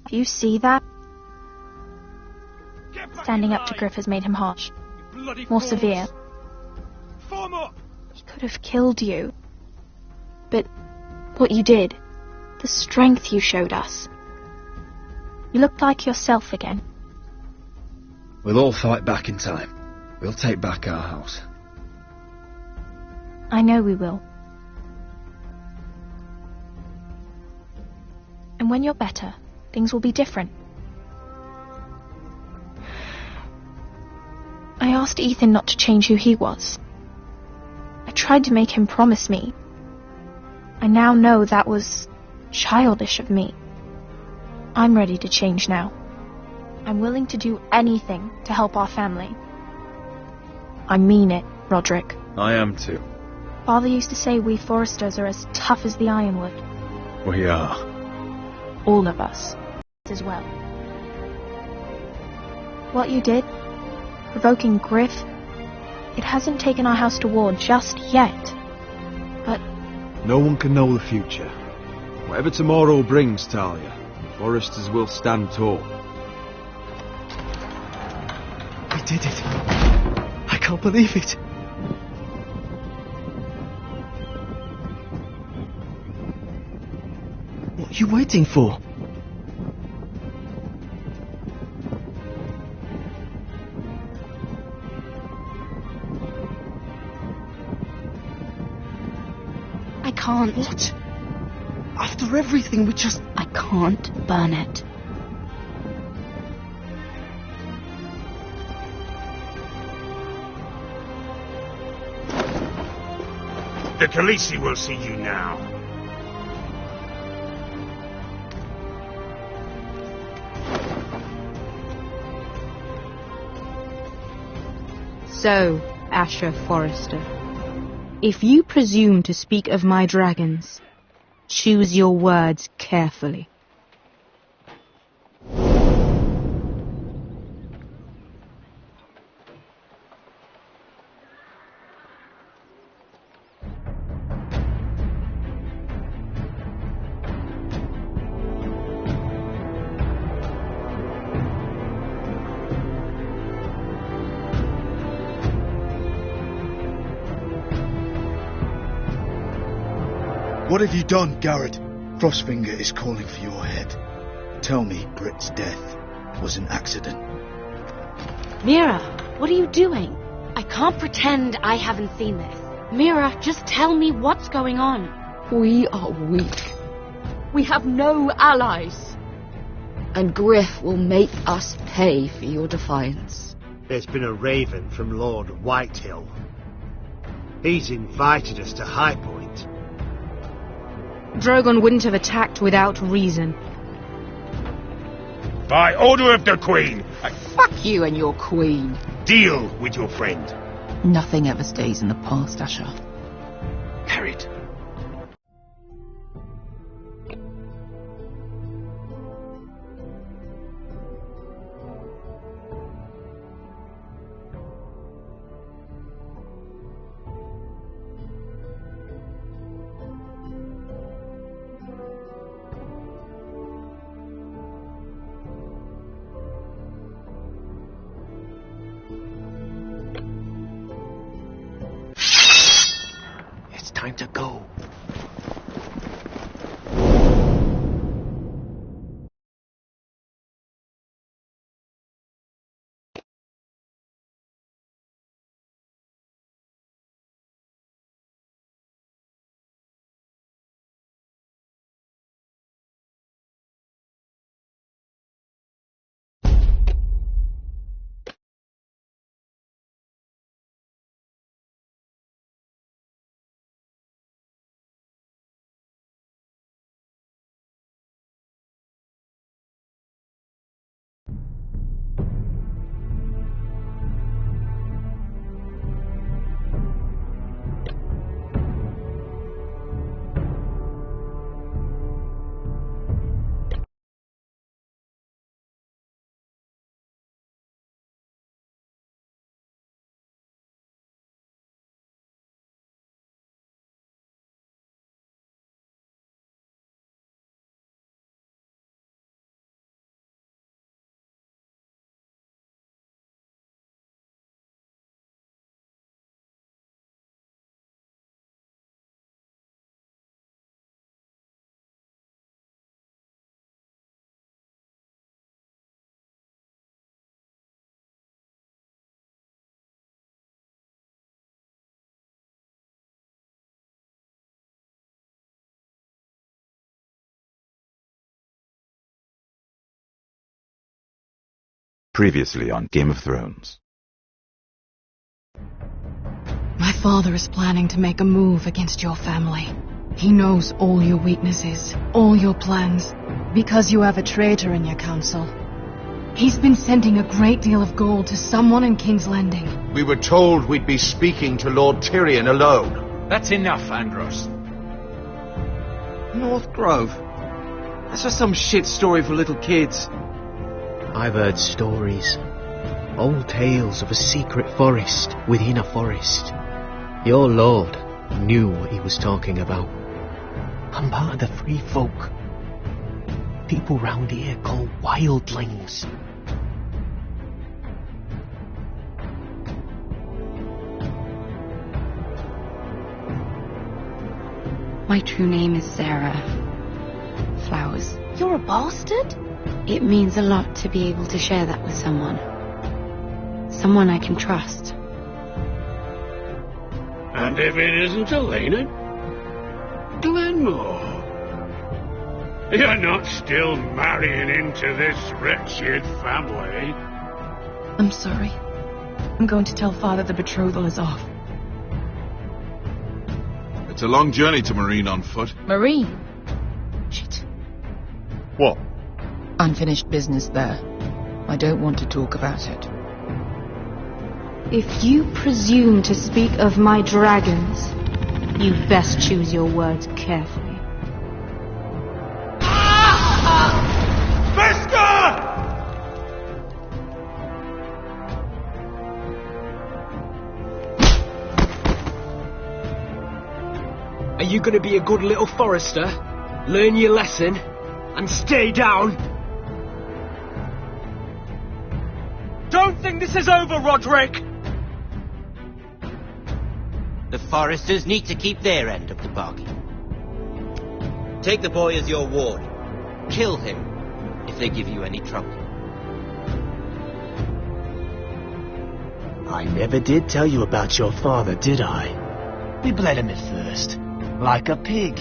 Do you see that? Standing up to Griff has made him harsh. More severe. He could have killed you. But what you did, the strength you showed us. You looked like yourself again. We'll all fight back in time. We'll take back our house. I know we will. And when you're better, things will be different. I asked Ethan not to change who he was. I tried to make him promise me. I now know that was childish of me. I'm ready to change now. I'm willing to do anything to help our family. I mean it, Roderick. I am too. Father used to say we foresters are as tough as the ironwood. We are. All of us. As well. What you did, provoking Griff, it hasn't taken our house to war just yet. But no one can know the future. Whatever tomorrow brings, Talia, foresters will stand tall. We did it. I can't believe it. What are you waiting for? I can't. What? After everything we just... I can't burn it. The Khaleesi will see you now. So, Asher Forrester, if you presume to speak of my dragons, choose your words carefully. What have you done, Garrett? Frostfinger is calling for your head. Tell me Britt's death was an accident. Mira, what are you doing? I can't pretend I haven't seen this. Mira, just tell me what's going on. We are weak. We have no allies. And Griff will make us pay for your defiance. There's been a raven from Lord Whitehill. He's invited us to High Point. Drogon wouldn't have attacked without reason. By order of the Queen, Fuck you and your queen. deal with your friend. Nothing ever stays in the past, Asher. Carried. It's time to go. Previously on Game of Thrones. My father is planning to make a move against your family. He knows all your weaknesses, all your plans, because you have a traitor in your council. He's been sending a great deal of gold to someone in King's Landing. We were told we'd be speaking to Lord Tyrion alone. That's enough, Andros. North Grove? That's just some shit story for little kids. I've heard stories. Old tales of a secret forest within a forest. Your lord knew what he was talking about. I'm part of the free folk. People round here call wildlings. My true name is Sarah Flowers. You're a bastard? It means a lot to be able to share that with someone. Someone I can trust. And if it isn't Elena? Glenmore. You're not still marrying into this wretched family. I'm sorry. I'm going to tell Father the betrothal is off. It's a long journey to Marine on foot. Marine? Shit. What? Unfinished business there. I don't want to talk about it. If you presume to speak of my dragons, you best choose your words carefully. Are you gonna be a good little forester? Learn your lesson? And stay down? Don't think this is over, Roderick! The foresters need to keep their end of the bargain. Take the boy as your ward. Kill him if they give you any trouble. I never did tell you about your father, did I? He bled him at first, like a pig.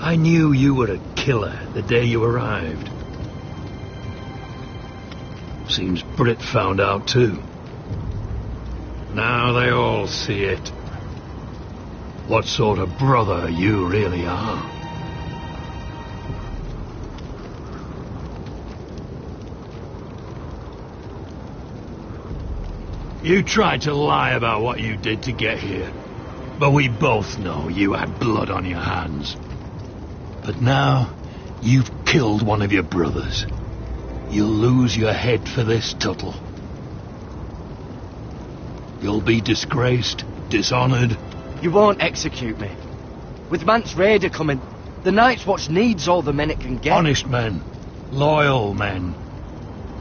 I knew you were a killer the day you arrived. Seems Brit found out too. Now they all see it. What sort of brother you really are. You tried to lie about what you did to get here, but we both know you had blood on your hands. But now, you've killed one of your brothers. You'll lose your head for this, Tuttle. You'll be disgraced, dishonoured. You won't execute me. With Mance Raider coming, the Night's Watch needs all the men it can get. Honest men. Loyal men.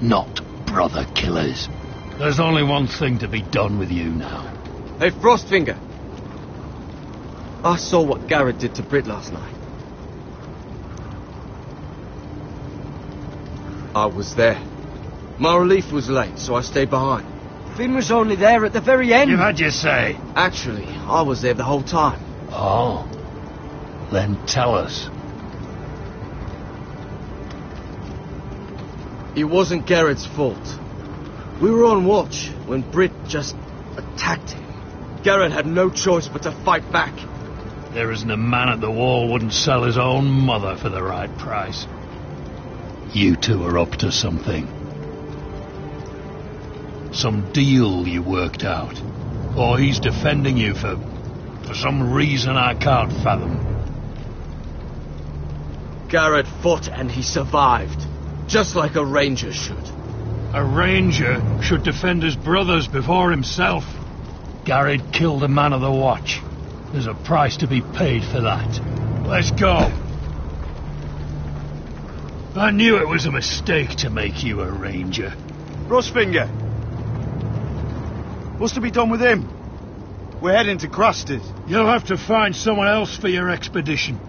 Not brother killers. There's only one thing to be done with you now. Hey, Frostfinger. I saw what Garrett did to Brit last night. I was there. My relief was late, so I stayed behind. Finn was only there at the very end. You've had your say. Actually, I was there the whole time. Oh. Then tell us. It wasn't Garrett's fault. We were on watch when Brit just attacked him. Garrett had no choice but to fight back. There isn't a man at the wall wouldn't sell his own mother for the right price. You two are up to something. Some deal you worked out. Or he's defending you for some reason I can't fathom. Garrett fought and he survived. Just like a ranger should. A ranger should defend his brothers before himself. Garrett killed a man of the watch. There's a price to be paid for that. Let's go. I knew it was a mistake to make you a ranger. Frostfinger. What's to be done with him? We're heading to Craster's. You'll have to find someone else for your expedition.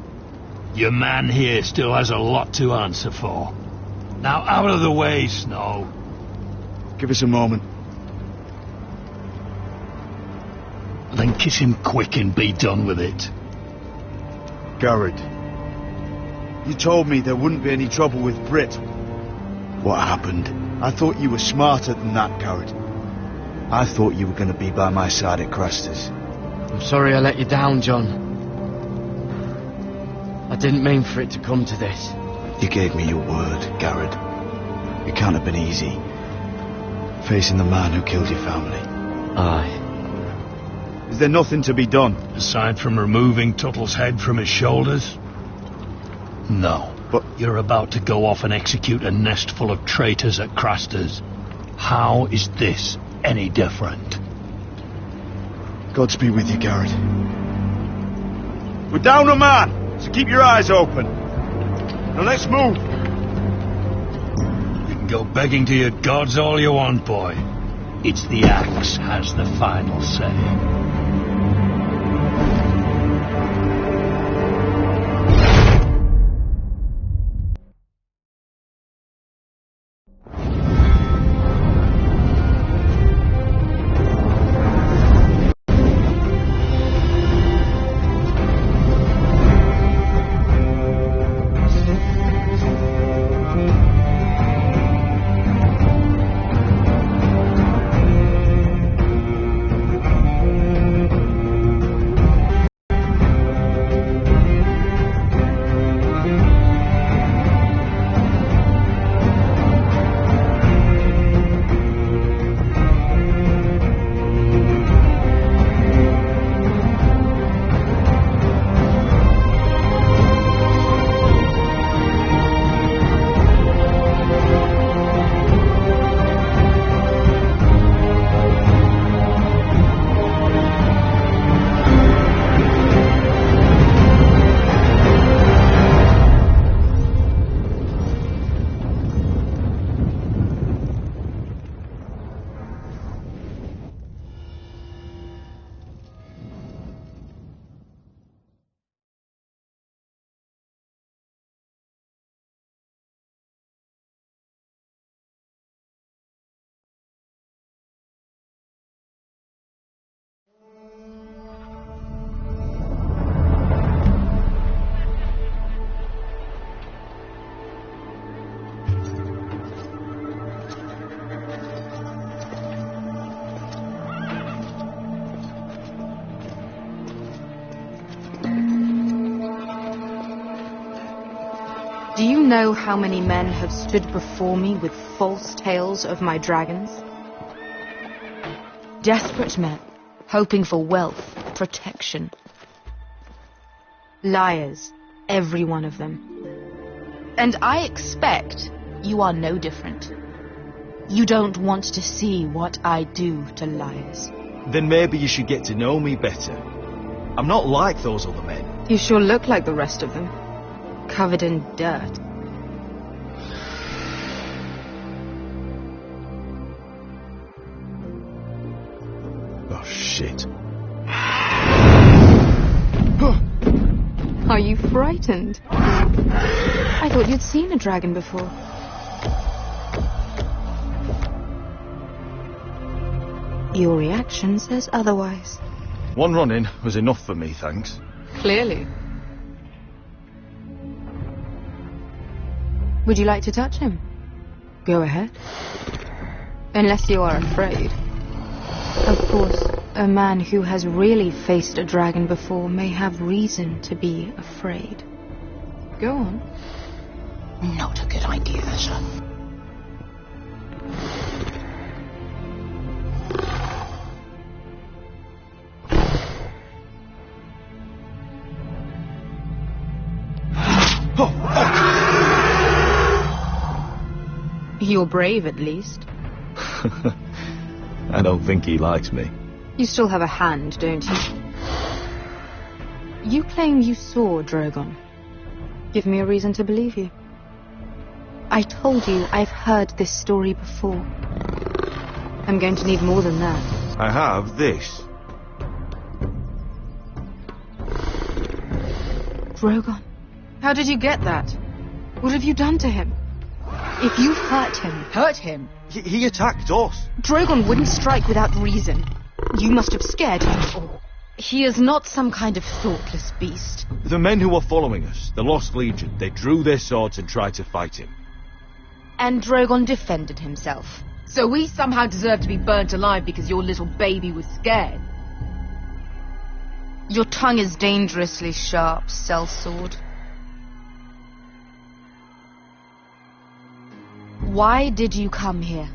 Your man here still has a lot to answer for. Now out of the way, Snow. Give us a moment. Then kiss him quick and be done with it. Garrett. You told me there wouldn't be any trouble with Brit. What happened? I thought you were smarter than that, Garrett. I thought you were going to be by my side at Craster's. I'm sorry I let you down, John. I didn't mean for it to come to this. You gave me your word, Garrett. It can't have been easy. Facing the man who killed your family. Aye. Is there nothing to be done? Aside from removing Tuttle's head from his shoulders? No. But you're about to go off and execute a nest full of traitors at Craster's. How is this any different? Godspeed with you, Garrett. We're down a man, so keep your eyes open. Now let's move. You can go begging to your gods all you want, boy. It's the axe has the final say. Do you know how many men have stood before me with false tales of my dragons? Desperate men, hoping for wealth, protection. Liars, every one of them. And I expect you are no different. You don't want to see what I do to liars. Then maybe you should get to know me better. I'm not like those other men. You sure look like the rest of them. Covered in dirt. Oh, shit. Are you frightened? I thought you'd seen a dragon before. Your reaction says otherwise. One run-in was enough for me, thanks. Clearly. Would you like to touch him? Go ahead. Unless you are afraid. Of course, a man who has really faced a dragon before may have reason to be afraid. Go on. Not a good idea, Asher. You're brave, at least. I don't think he likes me. You still have a hand, don't you? You claim you saw Drogon. Give me a reason to believe you. I told you I've heard this story before. I'm going to need more than that. I have this. Drogon? How did you get that? What have you done to him? If you hurt him... Hurt him? He attacked us. Drogon wouldn't strike without reason. You must have scared him, or... He is not some kind of thoughtless beast. The men who were following us, the Lost Legion, they drew their swords and tried to fight him. And Drogon defended himself. So we somehow deserve to be burnt alive because your little baby was scared? Your tongue is dangerously sharp, sellsword. Why did you come here?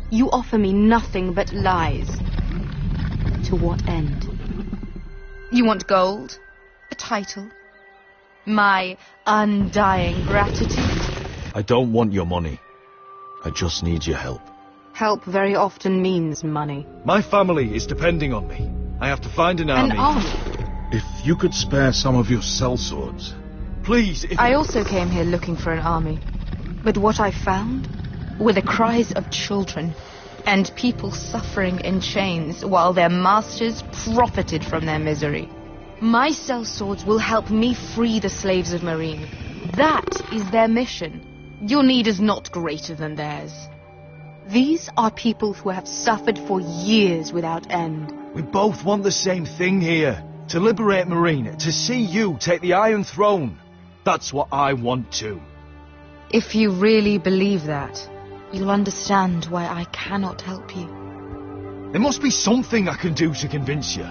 You offer me nothing but lies. To what end? You want gold? A title? My undying gratitude? I don't want your money. I just need your help. Help very often means money. My family is depending on me. I have to find an army. An army? If you could spare some of your sellswords. Please, I also came here looking for an army. But what I found were the cries of children and people suffering in chains while their masters profited from their misery. My sellswords will help me free the slaves of Meereen. That is their mission. Your need is not greater than theirs. These are people who have suffered for years without end. We both want the same thing here. To liberate Meereen, to see you take the Iron Throne. That's what I want too. If you really believe that, you'll understand why I cannot help you. There must be something I can do to convince you.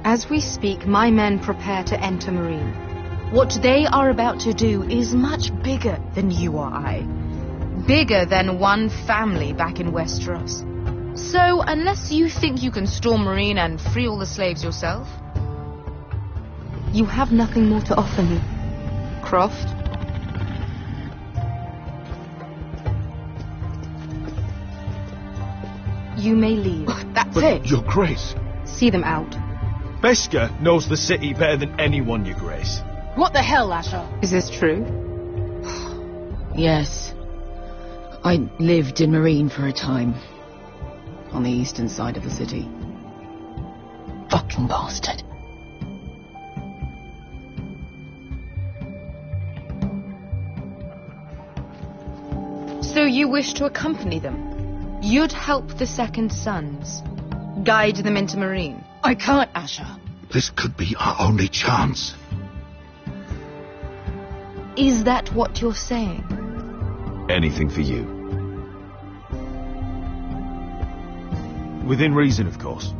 As we speak, my men prepare to enter Meereen. What they are about to do is much bigger than you or I. Bigger than one family back in Westeros. So, unless you think you can storm Meereen and free all the slaves yourself, you have nothing more to offer me, Croft. You may leave. That's it. Your Grace. See them out. Beskha knows the city better than anyone, Your Grace. What the hell, Asher? Is this true? Yes. I lived in Meereen for a time. On the eastern side of the city. Fucking bastard. So you wish to accompany them? You'd help the Second Sons? Guide them into Meereen? I can't, Asher. This could be our only chance. Is that what you're saying? Anything for you. Within reason, of course.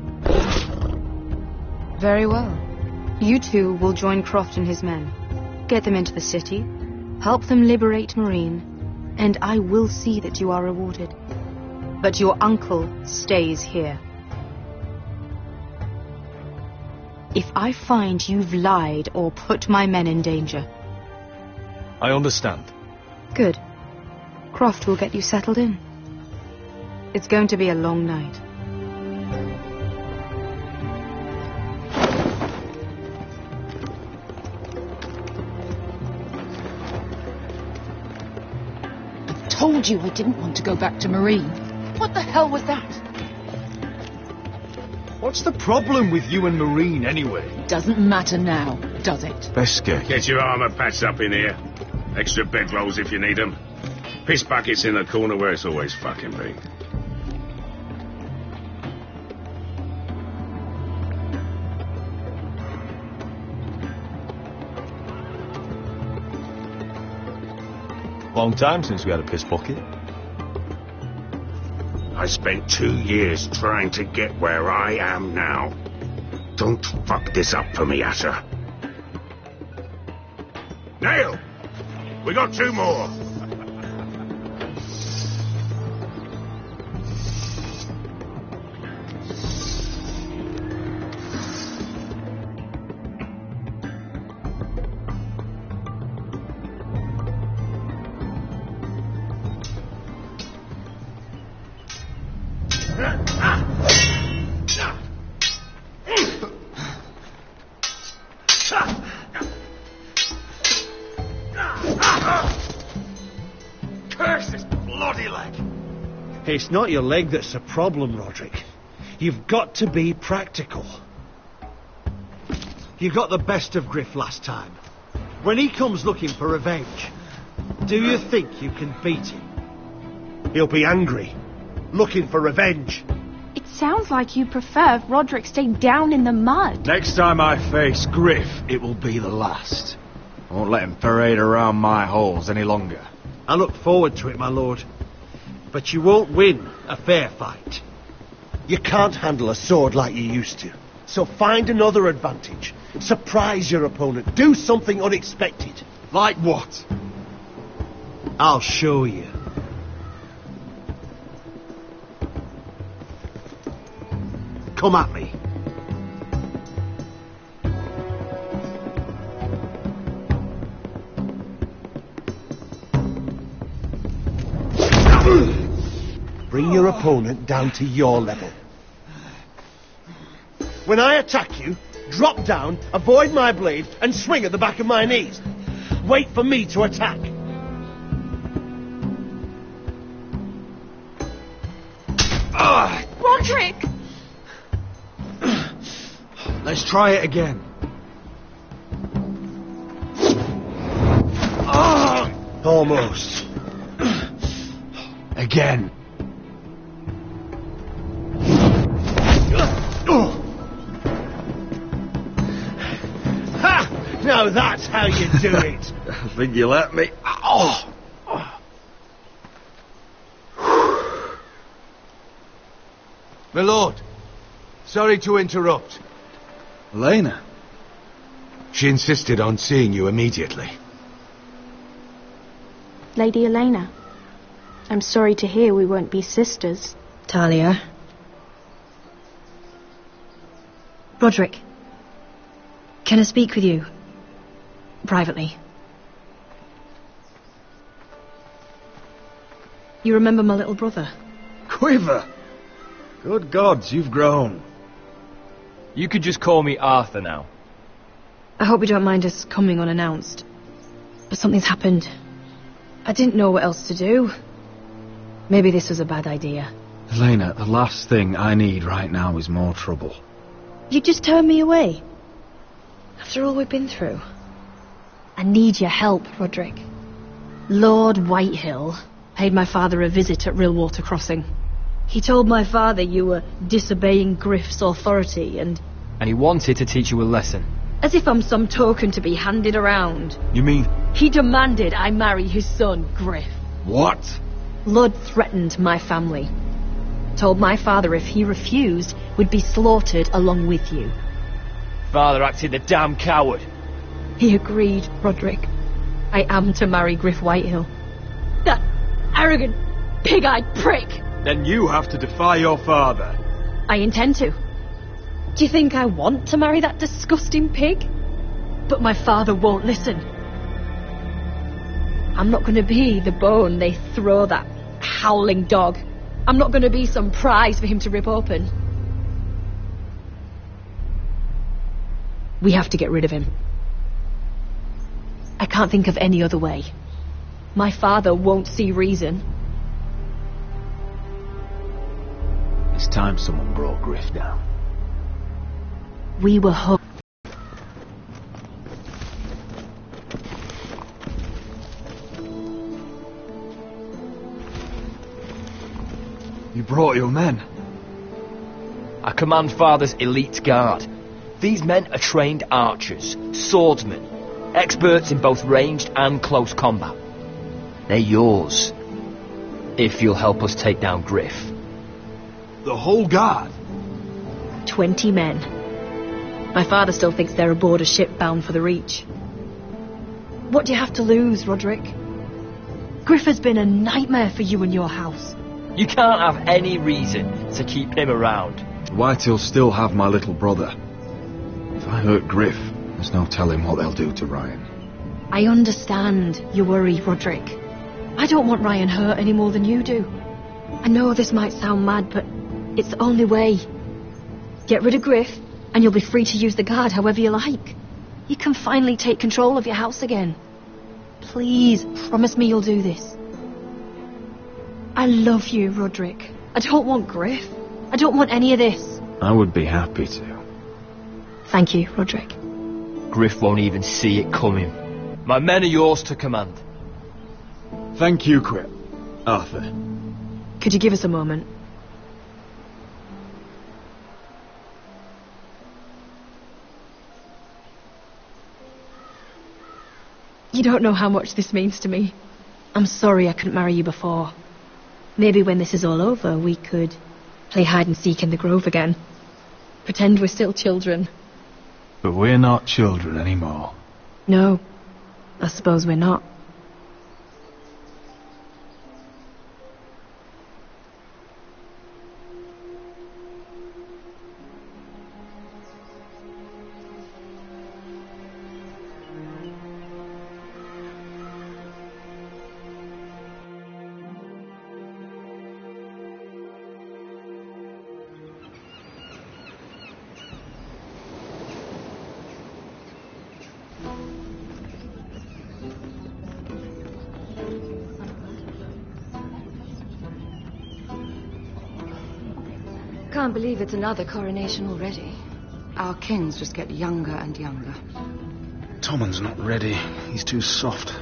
Very well. You two will join Croft and his men. Get them into the city, help them liberate Marine, and I will see that you are rewarded. But your uncle stays here. If I find you've lied or put my men in danger... I understand. Good. Croft will get you settled in. It's going to be a long night. I told you I didn't want to go back to Marine. What the hell was that? What's the problem with you and Marine, anyway? Doesn't matter now, does it? Beske. Get your armour patched up in here. Extra bedrolls if you need them. Piss buckets in the corner where it's always fucking been. Long time since we had a piss bucket. I spent 2 years trying to get where I am now. Don't fuck this up for me, Asher. Nail! We got 2 more! Curse this bloody leg! It's not your leg that's the problem, Roderick. You've got to be practical. You got the best of Griff last time. When he comes looking for revenge, do you think you can beat him? He'll be angry, looking for revenge. It sounds like you prefer if Roderick stayed down in the mud. Next time I face Griff, it will be the last. I won't let him parade around my halls any longer. I look forward to it, my lord. But you won't win a fair fight. You can't handle a sword like you used to. So find another advantage. Surprise your opponent. Do something unexpected. Like what? I'll show you. Come at me. Bring your opponent down to your level. When I attack you, drop down, avoid my blade, and swing at the back of my knees. Wait for me to attack. Roderick! Let's try it again. Almost. Again. Ha! Now that's how you do it. I think you let me. Oh! My lord, sorry to interrupt. Elena? She insisted on seeing you immediately. Lady Elena, I'm sorry to hear we won't be sisters. Talia. Roderick, can I speak with you? Privately. You remember my little brother? Quiver! Good gods, you've grown. You could just call me Arthur now. I hope you don't mind us coming unannounced. But something's happened. I didn't know what else to do. Maybe this was a bad idea. Elena, the last thing I need right now is more trouble. You just turned me away. After all we've been through. I need your help, Roderick. Lord Whitehill paid my father a visit at Rillwater Crossing. He told my father you were disobeying Griff's authority and he wanted to teach you a lesson. As if I'm some token to be handed around. You mean... He demanded I marry his son, Griff. What? Lud threatened my family. Told my father if he refused, we'd be slaughtered along with you. father acted the damn coward. He agreed, Roderick. I am to marry Griff Whitehill. That arrogant, pig-eyed prick! Then you have to defy your father. I intend to. Do you think I want to marry that disgusting pig? But my father won't listen. I'm not going to be the bone they throw that howling dog. I'm not going to be some prize for him to rip open. We have to get rid of him. I can't think of any other way. My father won't see reason. It's time someone brought Griff down. We were hoping. You brought your men. I command father's elite guard. These men are trained archers, swordsmen, experts in both ranged and close combat. They're yours, if you'll help us take down Griff. The whole guard? 20 men. My father still thinks they're aboard a ship bound for the Reach. What do you have to lose, Roderick? Griff has been a nightmare for you and your house. You can't have any reason to keep him around. Whitehill'll still have my little brother. If I hurt Griff, there's no telling what they'll do to Ryan. I understand your worry, Roderick. I don't want Ryan hurt any more than you do. I know this might sound mad, but it's the only way. Get rid of Griff, and you'll be free to use the guard however you like. You can finally take control of your house again. Please, promise me you'll do this. I love you, Roderick. I don't want Griff. I don't want any of this. I would be happy to. Thank you, Roderick. Griff won't even see it coming. My men are yours to command. Thank you, Quip. Arthur. Could you give us a moment? You don't know how much this means to me. I'm sorry I couldn't marry you before. Maybe when this is all over, we could play hide and seek in the grove again. Pretend we're still children. But we're not children anymore. No, I suppose we're not. Can't believe it's another coronation already. Our kings just get younger and younger. Tommen's not ready. He's too soft.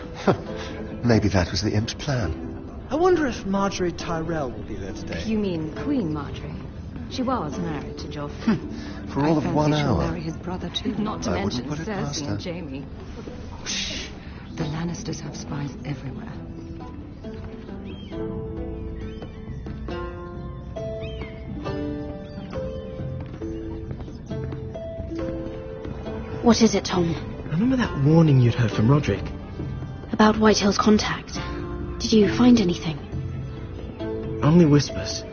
Maybe that was the imp's plan. I wonder if Marjorie Tyrell will be there today. You mean Queen Marjorie? She was married to Joffrey. For all of 1 she'll hour. marry his brother too. Not to I mention wouldn't put it past Cersei her. and Jaime. Shh. The Lannisters have spies everywhere. What is it, Tom? Remember that warning you'd heard from Roderick? About Whitehill's contact. Did you find anything? Only whispers.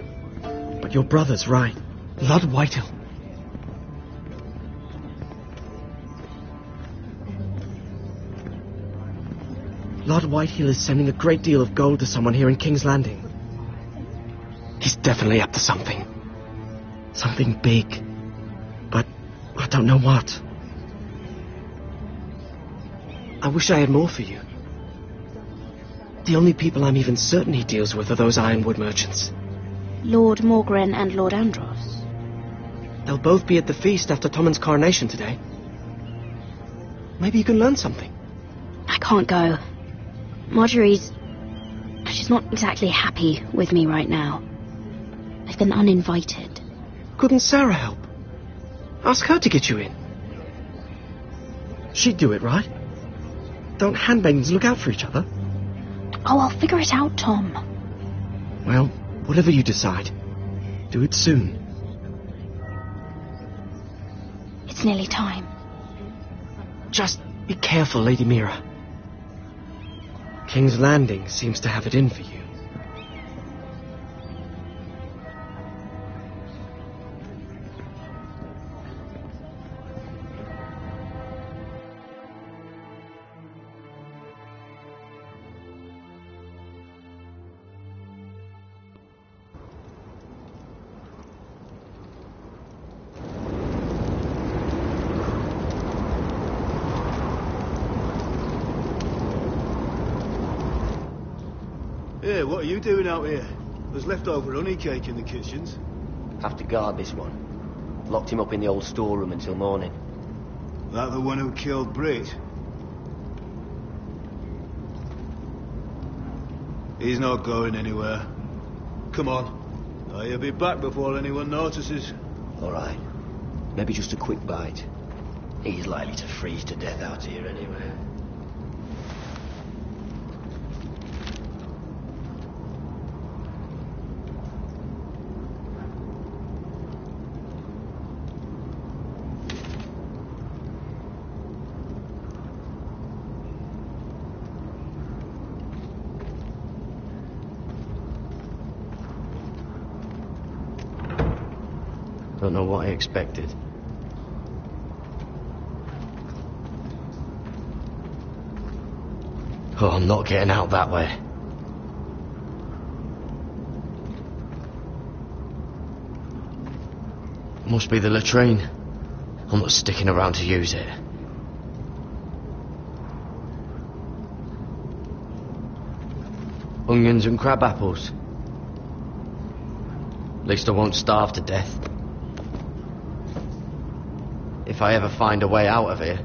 But your brother's right. Lord Whitehill. Lord Whitehill is sending a great deal of gold to someone here in King's Landing. He's definitely up to something. Something big. But I don't know what. I wish I had more for you. The only people I'm even certain he deals with are those ironwood merchants. Lord Morgren and Lord Andros. They'll both be at the feast after Tommen's coronation today. Maybe you can learn something. I can't go. She's not exactly happy with me right now. I've been uninvited. Couldn't Sarah help? Ask her to get you in. She'd do it, right? Don't handmaidens look out for each other? Oh, I'll figure it out, Tom. Well, whatever you decide, do it soon. It's It's nearly time. Just be careful, Lady Mira. King's Landing seems to have it in for you. Hey, what are you doing out here? There's leftover honey cake in the kitchens. Have to guard this one. Locked him up in the old storeroom until morning. That the one who killed Brit? He's not going anywhere. Come on. He'll be back before anyone notices. Alright. Maybe just a quick bite. He's likely to freeze to death out here anyway. Don't know what I expected. Oh, I'm not getting out that way. Must be the latrine. I'm not sticking around to use it. Onions and crab apples. At least I won't starve to death. If I ever find a way out of here.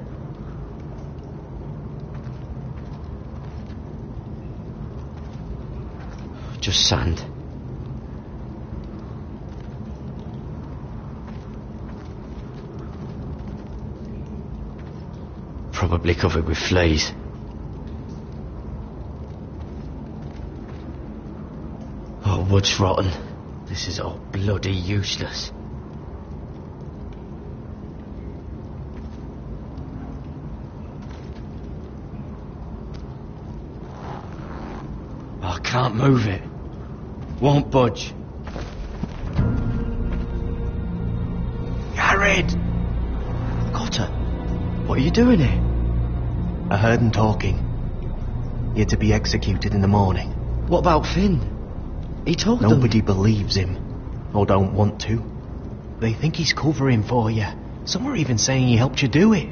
Just sand. Probably covered with fleas. Oh, wood's rotten. This is all bloody useless. I can't move it. Won't budge. Jared! Cotter, what are you doing here? I heard them talking. You're to be executed in the morning. What about Finn? He told them... Nobody believes him. Or don't want to. They think he's covering for you. Some are even saying he helped you do it.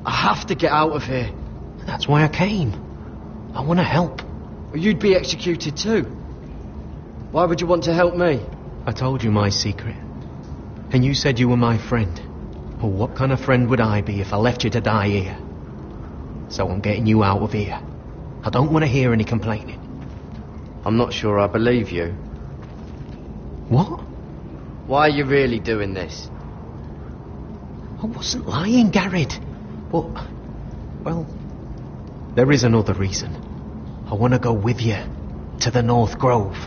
I have to get out of here. That's why I came. I want to help. You'd be executed too. Why would you want to help me? I told you my secret. And you said you were my friend. Well, what kind of friend would I be if I left you to die here? So I'm getting you out of here. I don't want to hear any complaining. I'm not sure I believe you. What? Why are you really doing this? I wasn't lying, Garrett. But, well, there is another reason. I want to go with you to the North Grove.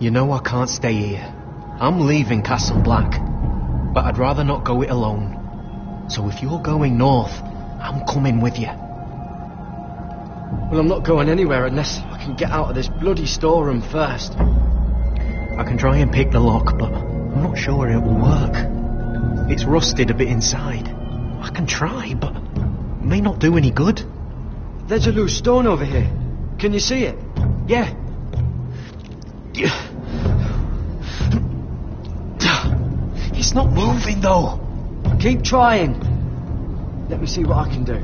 You know I can't stay here. I'm leaving Castle Black, but I'd rather not go it alone. So if you're going north, I'm coming with you. Well, I'm not going anywhere unless I can get out of this bloody storeroom first. I can try and pick the lock, but I'm not sure it will work. It's rusted a bit inside. I can try, but it may not do any good. There's a loose stone over here. Can you see it? Yeah. It's not moving, though. Keep trying. Let me see what I can do.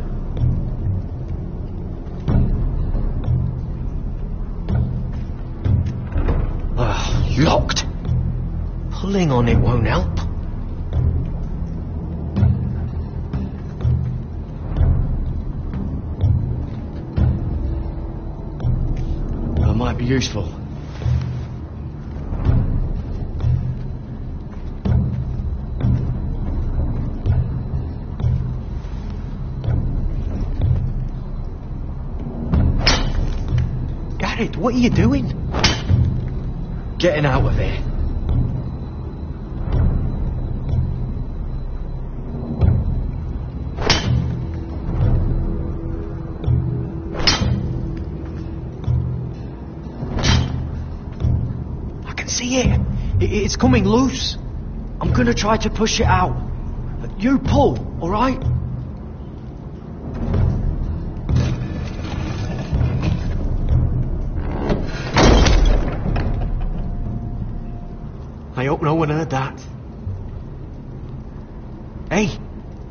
Locked. Pulling on it won't help. That might be useful. Garrett, what are you doing? Getting out of here. see it? It's coming loose. I'm gonna try to push it out. You pull, alright? I hope no one heard that. Hey,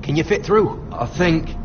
can you fit through? I think...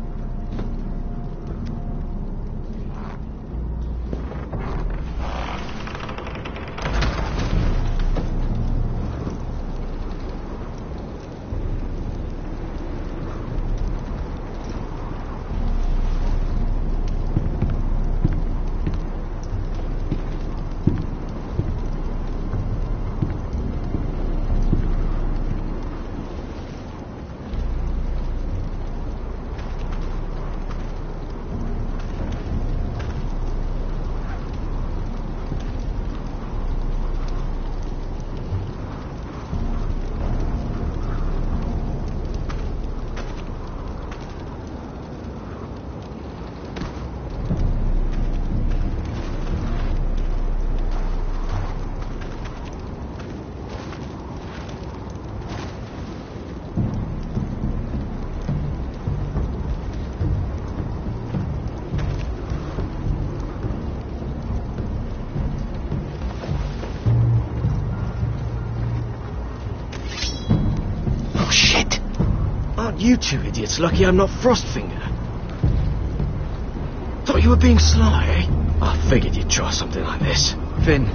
You two idiots lucky I'm not Frostfinger. Thought you were being sly, eh? I figured you'd try something like this. Finn,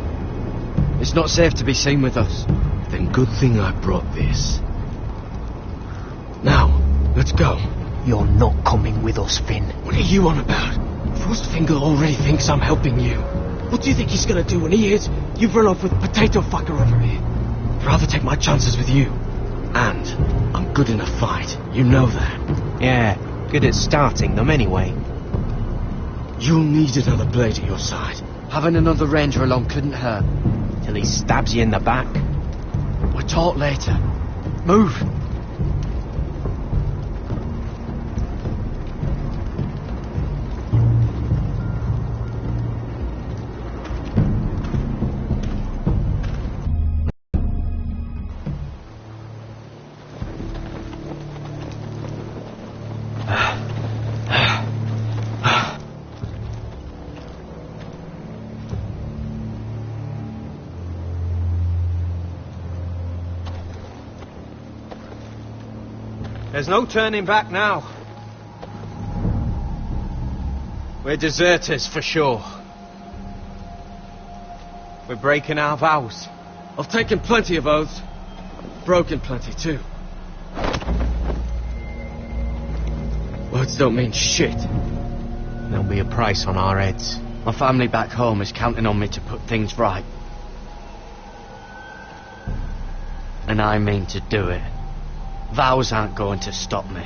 it's not safe to be seen with us. Then good thing I brought this. Now, let's go. You're not coming with us, Finn. What are you on about? Frostfinger already thinks I'm helping you. What do you think he's gonna do when he hears you've run off with Potato Fucker over here? I'd rather take my chances with you. And I'm good in a fight. You know that. Yeah, good at starting them anyway. You'll need another blade at your side. Having another ranger along couldn't hurt. Till he stabs you in the back. We'll talk later. Move. There's no turning back now. We're deserters for sure. We're breaking our vows. I've taken plenty of oaths. Broken plenty too. Words don't mean shit. There'll be a price on our heads. My family back home is counting on me to put things right. And I mean to do it. Vows aren't going to stop me.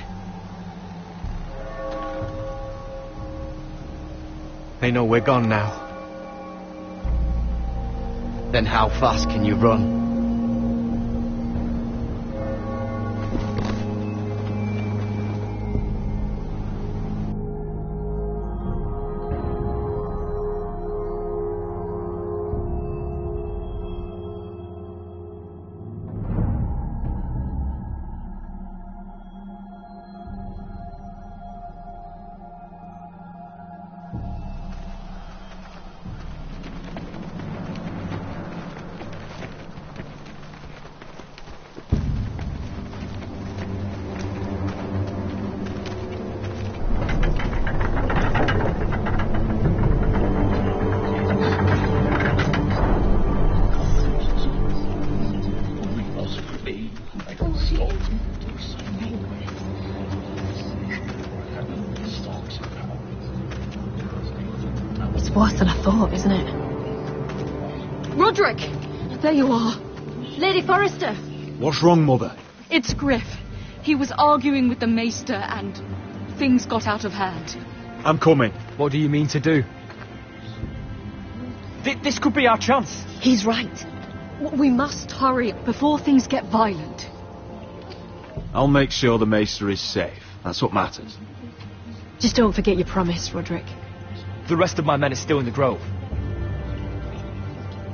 They know we're gone now. Then how fast can you run? Worse than I thought, isn't it? Roderick! There you are. Lady Forrester! What's wrong, Mother? It's Griff. He was arguing with the Maester and things got out of hand. I'm coming. What do you mean to do? This could be our chance. He's right. We must hurry before things get violent. I'll make sure the Maester is safe. That's what matters. Just don't forget your promise, Roderick. The rest of my men are still in the grove.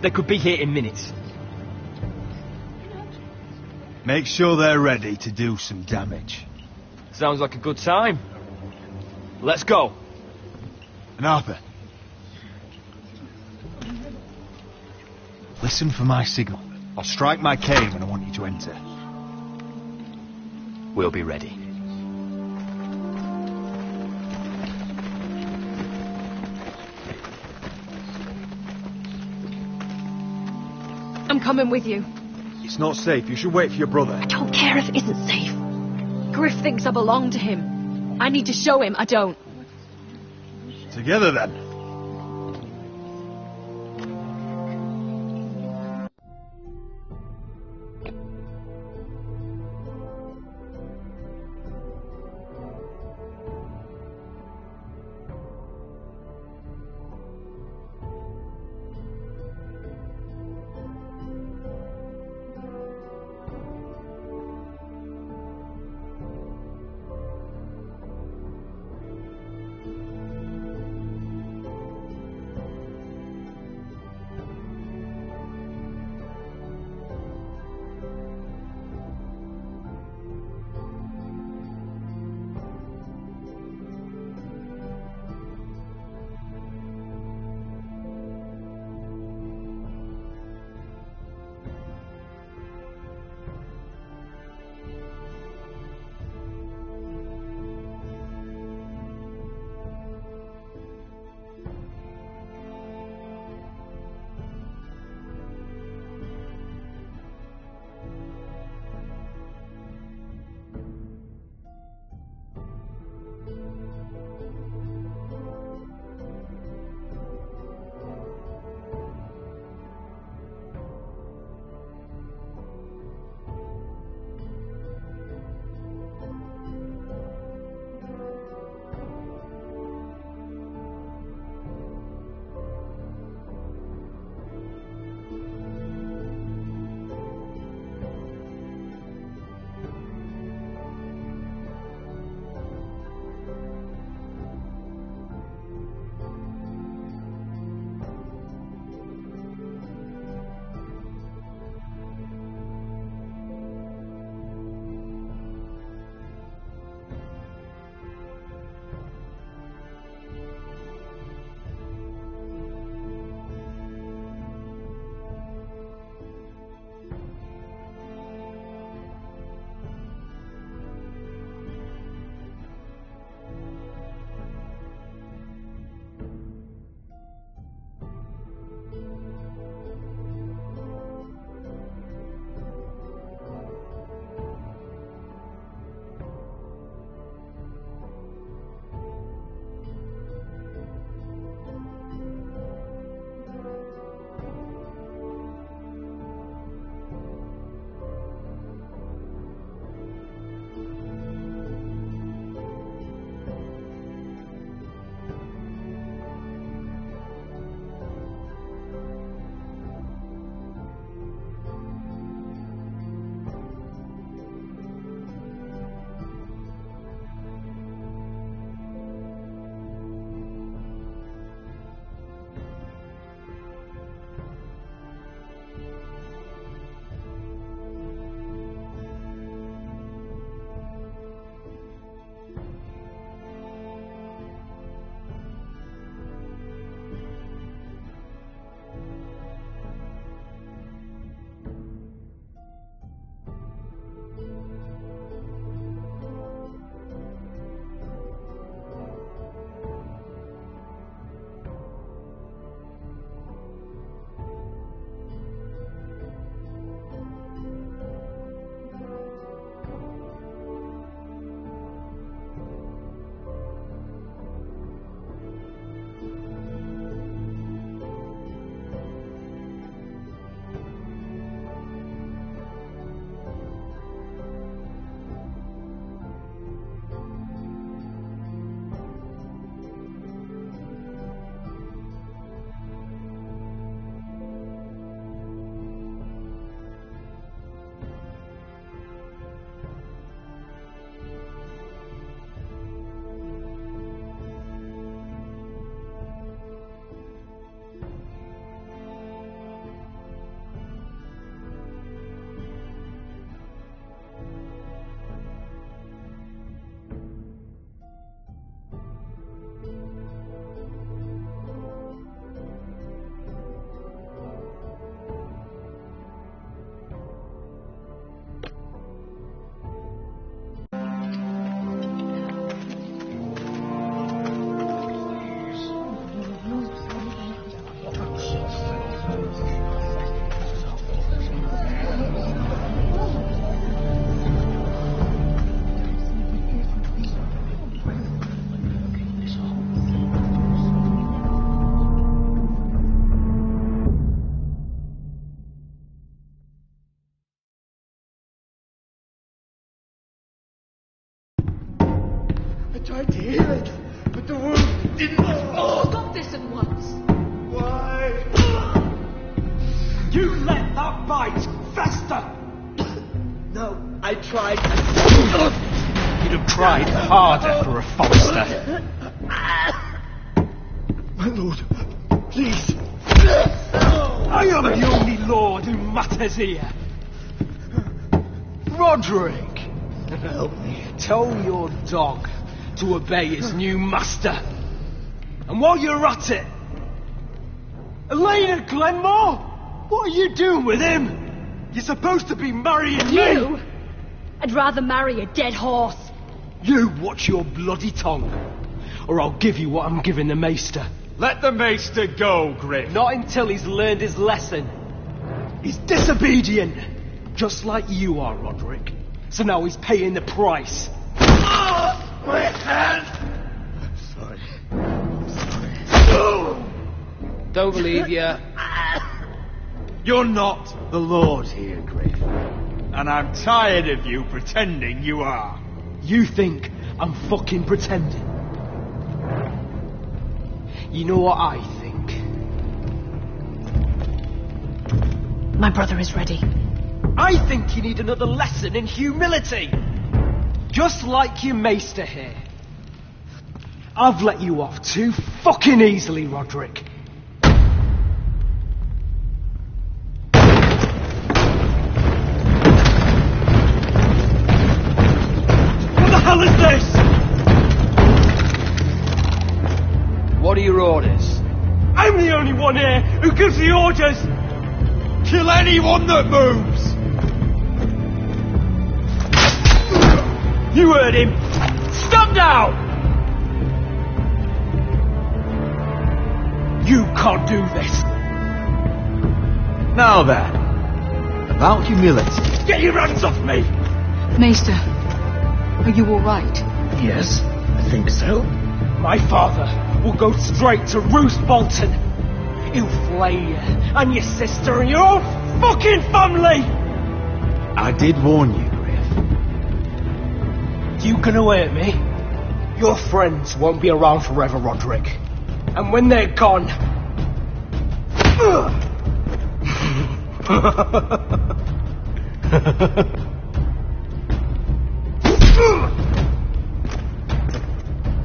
They could be here in minutes. Make sure they're ready to do some damage. Sounds like a good time. Let's go. And Arthur, listen for my signal. I'll strike my cane when I want you to enter. We'll be ready. I'm coming with you. It's not safe. You should wait for your brother. I don't care if it isn't safe. Griff thinks I belong to him. I need to show him I don't. Together then. tried to heal it, but the wound didn't. Stop this at once. Why? You let that bite fester. No, I tried. You'd have tried harder for a Forester. My lord, please. I am the only lord who matters here. Roderick, Help me. tell your dog to obey his new master. And while you're at it, Elena Glenmore, what are you doing with him? You're supposed to be marrying You? me. I'd rather marry a dead horse. You watch your bloody tongue, or I'll give you what I'm giving the maester. Let the maester go, Griff. Not until he's learned his lesson. He's disobedient, just like you are, Roderick. So now he's paying the price. My hand! Sorry. Don't believe you. You're not the Lord here, Griff. And I'm tired of you pretending you are. You think I'm fucking pretending? You know what I think? My brother is ready. I think you need another lesson in humility. Just like your maester here. I've let you off too fucking easily, Roderick. What the hell is this? What are your orders? I'm the only one here who gives the orders. Kill anyone that moves! You heard him. Stop now! You can't do this. Now then, about humility. Get your hands off me! Maester, are you all right? Yes, I think so. My father will go straight to Roose Bolton. He'll flay you and your sister and your own fucking family! I did warn you, Griff. You can hurt me. Your friends won't be around forever, Roderick. And when they're gone...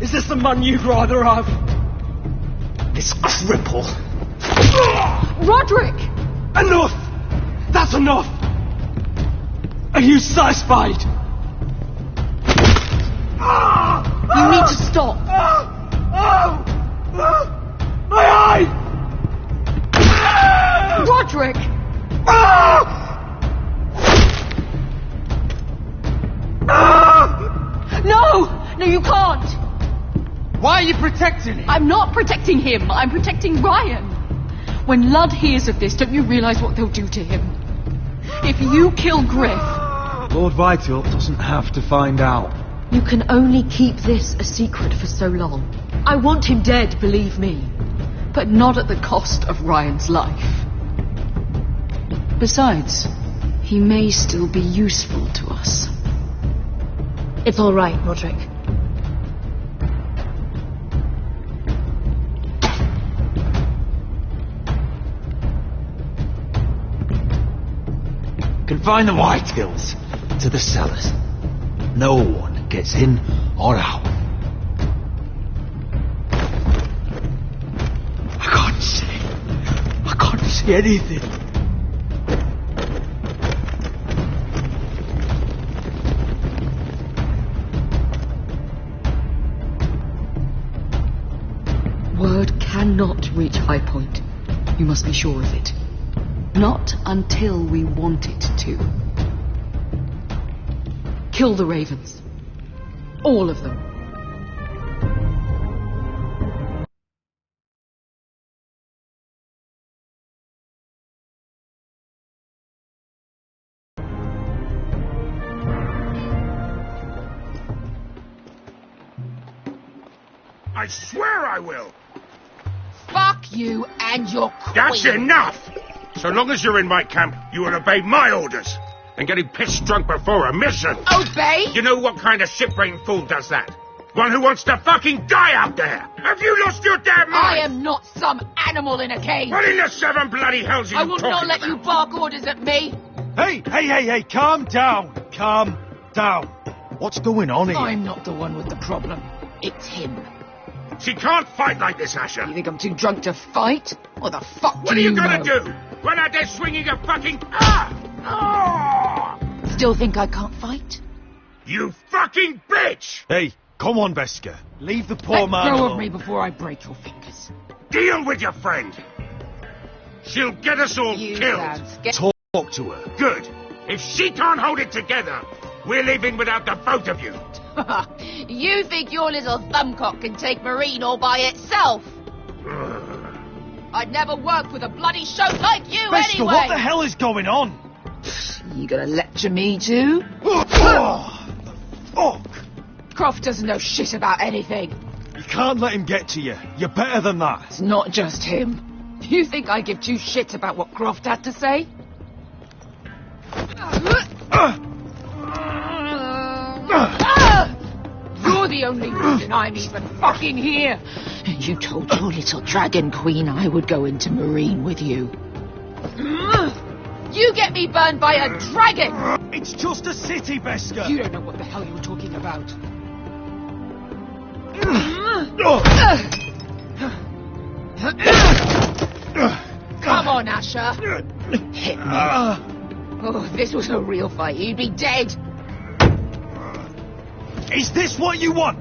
Is this the man you'd rather have? This cripple. Roderick! Enough! That's enough! Are you satisfied? You need to stop. My eye! Roderick! No! No, you can't! Why are you protecting him? I'm not protecting him. I'm protecting Ryan. When Ludd hears of this, don't you realise what they'll do to him? If you kill Griff... Lord Vital doesn't have to find out. You can only keep this a secret for so long. I want him dead, believe me. But not at the cost of Ryan's life. Besides, he may still be useful to us. It's all right, Roderick. Confine the Whitehills to the cellars. No one gets in or out. I can't see anything. Word cannot reach High Point. You must be sure of it. Not until we want it to. Kill the ravens. All of them. I swear I will. Fuck you and your queen. That's enough! So long as you're in my camp, you will obey my orders. And getting pissed drunk before a mission. Obey? You know what kind of ship-brain fool does that? One who wants to fucking die out there! Have you lost your damn mind? I am not some animal in a cage. What in the seven bloody hells are you I will talking not let about? you bark orders at me. Hey, calm down. Calm down. What's going on here? I'm not the one with the problem. It's him. She can't fight like this, Asher. You think I'm too drunk to fight? What the fuck What do are you know? gonna do? Run out there swinging a fucking... Ah! Still think I can't fight? You fucking bitch! Hey, come on, Veska. Leave the poor Let man go alone. of me before I break your fingers. Deal with your friend. She'll get us all killed. Talk to her. Good. If she can't hold it together, we're leaving without the both of you. You think your little thumbcock can take Marine all by itself? I'd never work with a bloody show like you Veska, anyway! what the hell is going on? You gonna lecture me too? Fuck! Croft doesn't know shit about anything. You can't let him get to you. You're better than that. It's not just him. You think I give two shits about what Croft had to say? You're the only reason I'm even fucking here. You told your little dragon queen I would go into Marine with you. You get me burned by a dragon! It's just a city, Veska. You don't know what the hell you were talking about. Come on, Asher. Hit me. Oh, if this was a real fight, you'd be dead. Is this what you want?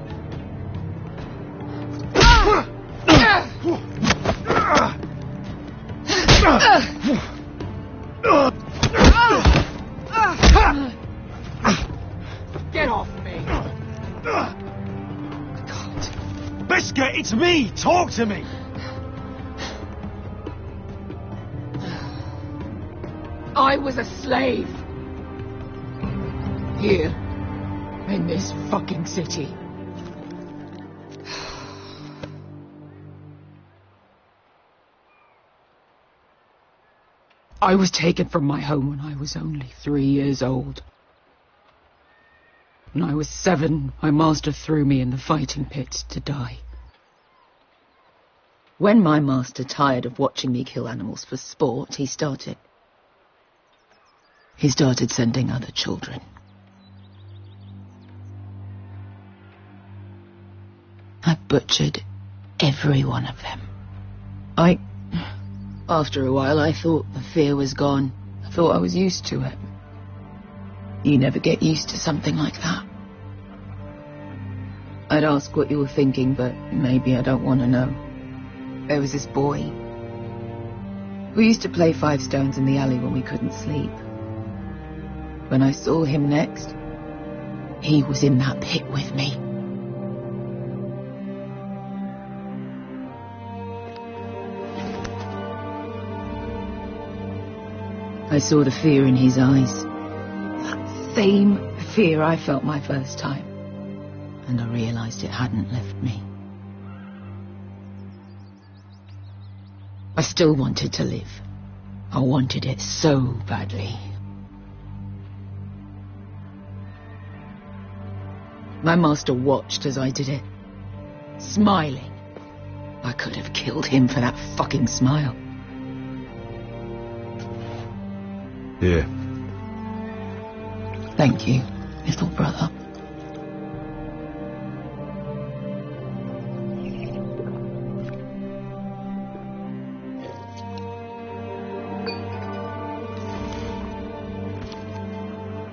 Get off me. Veska, it's me. Talk to me. I was a slave. Here. In this fucking city. I was taken from my home when I was only 3 years old. When I was 7, my master threw me in the fighting pits to die. When my master tired of watching me kill animals for sport, he started sending other children. I butchered every one of them. After a while, I thought the fear was gone. I thought I was used to it. You never get used to something like that. I'd ask what you were thinking, but maybe I don't want to know. There was this boy. We used to play 5 stones in the alley when we couldn't sleep. When I saw him next, he was in that pit with me. I saw the fear in his eyes. That same fear I felt my first time. And I realized it hadn't left me. I still wanted to live. I wanted it so badly. My master watched as I did it, smiling. I could have killed him for that fucking smile. Here. Thank you, little brother.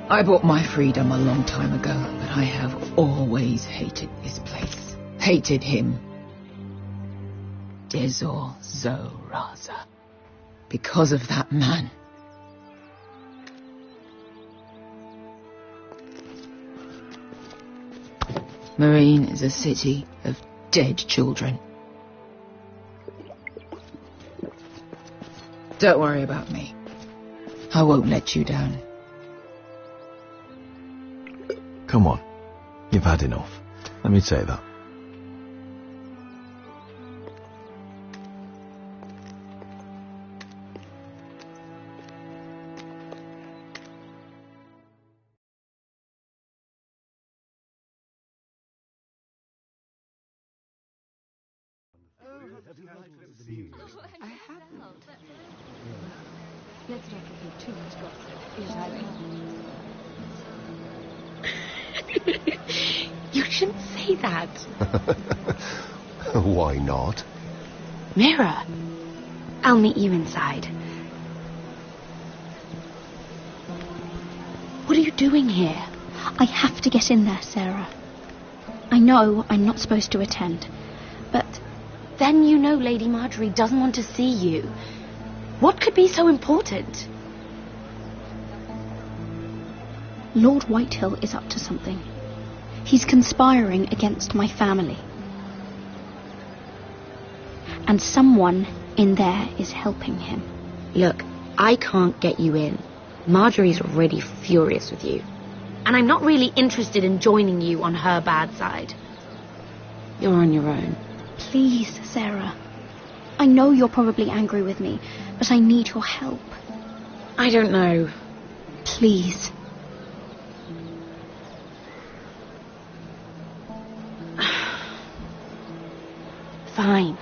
I bought my freedom a long time ago, but I have always hated this place. Hated him. Terzo Raza. Because of that man. Marine is a city of dead children. Don't worry about me. I won't let you down. Come on. You've had enough. Let me say that. I haven't. Let's not repeat too much gossip. Yes, I You shouldn't say that. Why not? Mira, I'll meet you inside. What are you doing here? I have to get in there, Sarah. I know I'm not supposed to attend, but... Then you know Lady Marjorie doesn't want to see you. What could be so important? Lord Whitehill is up to something. He's conspiring against my family. And someone in there is helping him. Look, I can't get you in. Marjorie's already furious with you. And I'm not really interested in joining you on her bad side. You're on your own. Please, Sarah. I know you're probably angry with me, but I need your help. I don't know. Please. Fine.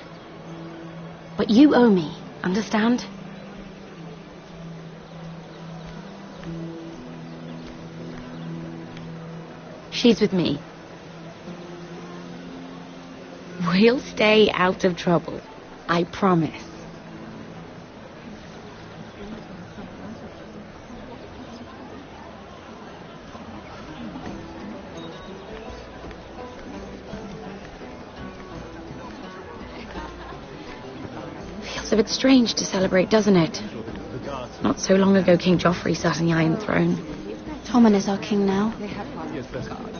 But you owe me, understand? She's with me. We'll stay out of trouble. I promise. Feels a bit strange to celebrate, doesn't it? Not so long ago King Joffrey sat on the Iron Throne. Tommen is our king now.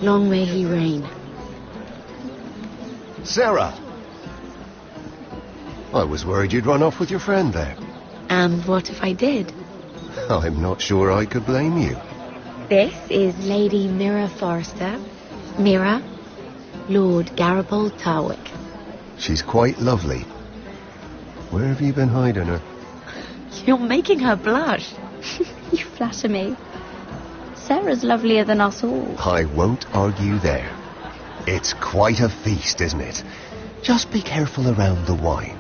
Long may he reign. Sarah! I was worried you'd run off with your friend there. And what if I did? I'm not sure I could blame you. This is Lady Mira Forrester. Mira, Lord Garibald Tarwick. She's quite lovely. Where have you been hiding her? You're making her blush. You flatter me. Sarah's lovelier than us all. I won't argue there. It's quite a feast, isn't it? Just be careful around the wine.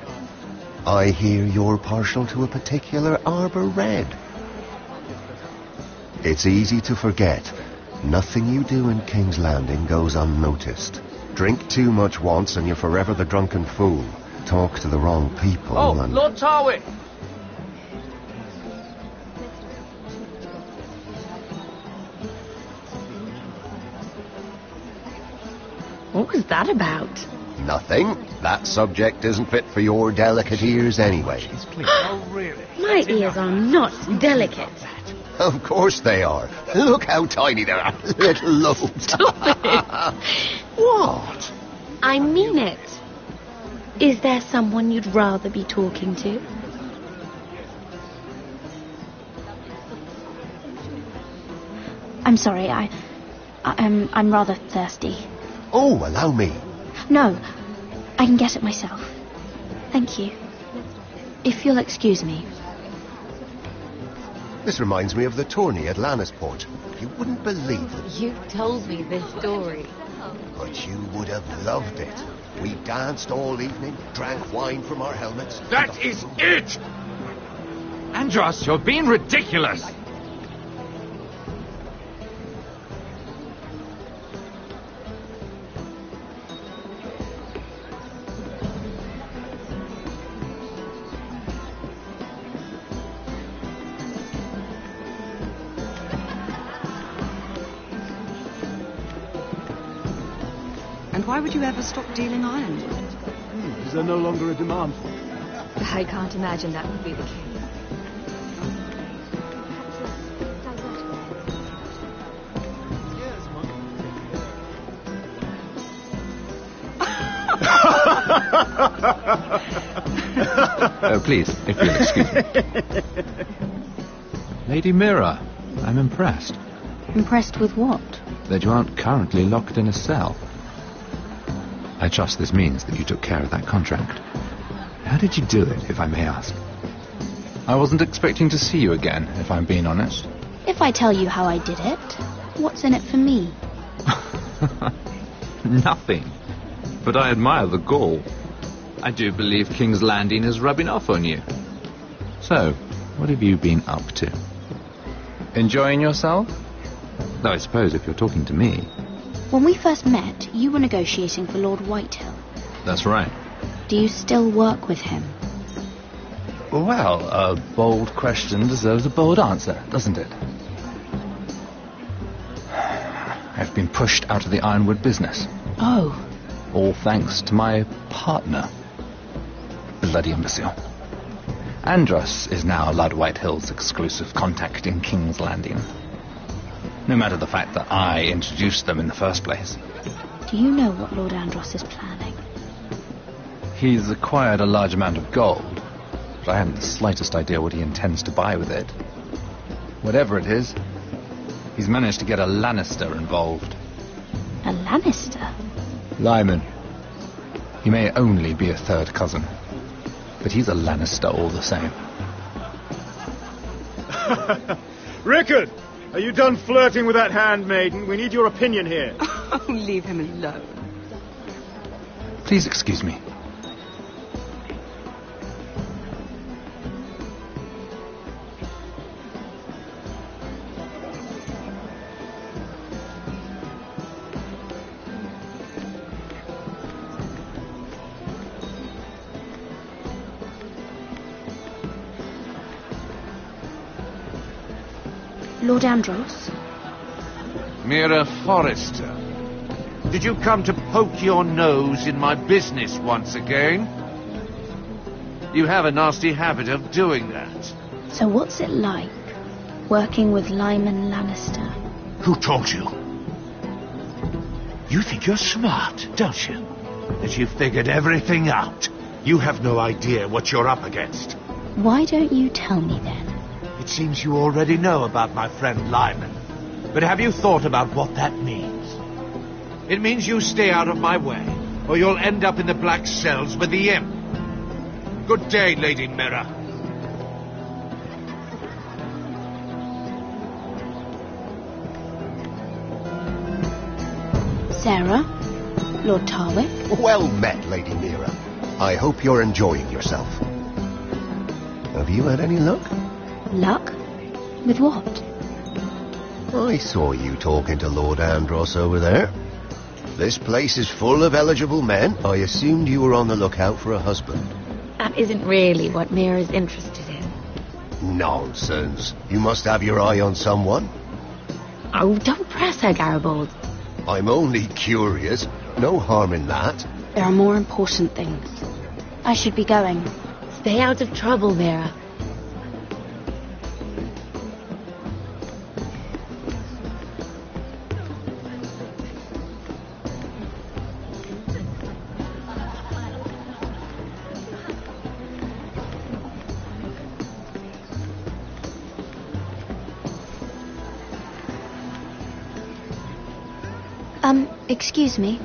I hear you're partial to a particular Arbor Red. It's easy to forget. Nothing you do in King's Landing goes unnoticed. Drink too much once and you're forever the drunken fool. Talk to the wrong people and... Lord Tarwick! What was that about? Nothing. That subject isn't fit for your delicate ears anyway. Oh, really? My ears are not delicate. Of course they are. Look how tiny they are. Little lobes. Stop it. What? I mean it. Is there someone you'd rather be talking to? I'm sorry, I'm rather thirsty. Oh, allow me. No, I can get it myself. Thank you. If you'll excuse me. This reminds me of the tourney at Lannisport. You wouldn't believe it. You told me this story. But you would have loved it. We danced all evening, drank wine from our helmets. That is it! Andros, you're being ridiculous! And why would you ever stop dealing ironwood? Is there no longer a demand for it? I can't imagine that would be the case. Please, if you'll excuse me. Lady Mira, I'm impressed. Impressed with what? That you aren't currently locked in a cell. I trust this means that you took care of that contract. How did you do it, if I may ask? I wasn't expecting to see you again, if I'm being honest. If I tell you how I did it, what's in it for me? Nothing. But I admire the gall. I do believe King's Landing is rubbing off on you. So, what have you been up to? Enjoying yourself? Though I suppose if you're talking to me... When we first met, you were negotiating for Lord Whitehill. That's right. Do you still work with him? Well, a bold question deserves a bold answer, doesn't it? I've been pushed out of the ironwood business. Oh. All thanks to my partner. Bloody imbecile. Andros is now Lord Whitehill's exclusive contact in King's Landing. No matter the fact that I introduced them in the first place. Do you know what Lord Andros is planning? He's acquired a large amount of gold, but I haven't the slightest idea what he intends to buy with it. Whatever it is, he's managed to get a Lannister involved. A Lannister? Lyman. He may only be a third cousin, but he's a Lannister all the same. Rickard! Are you done flirting with that handmaiden? We need your opinion here. Oh, leave him alone. Please excuse me. Lord Andros? Mira Forrester, did you come to poke your nose in my business once again? You have a nasty habit of doing that. So what's it like, working with Lyman Lannister? Who told you? You think you're smart, don't you? That you've figured everything out. You have no idea what you're up against. Why don't you tell me then? It seems you already know about my friend Lyman. But have you thought about what that means? It means you stay out of my way, or you'll end up in the black cells with the imp. Good day, Lady Mira. Sarah? Lord Tarwick? Well met, Lady Mira. I hope you're enjoying yourself. Have you had any luck? Luck? With what? I saw you talking to Lord Andros over there. This place is full of eligible men. I assumed you were on the lookout for a husband. That isn't really what Mira's interested in. Nonsense. You must have your eye on someone. Oh, don't press her, Garibaldi. I'm only curious. No harm in that. There are more important things. I should be going. Stay out of trouble, Mira. Excuse me.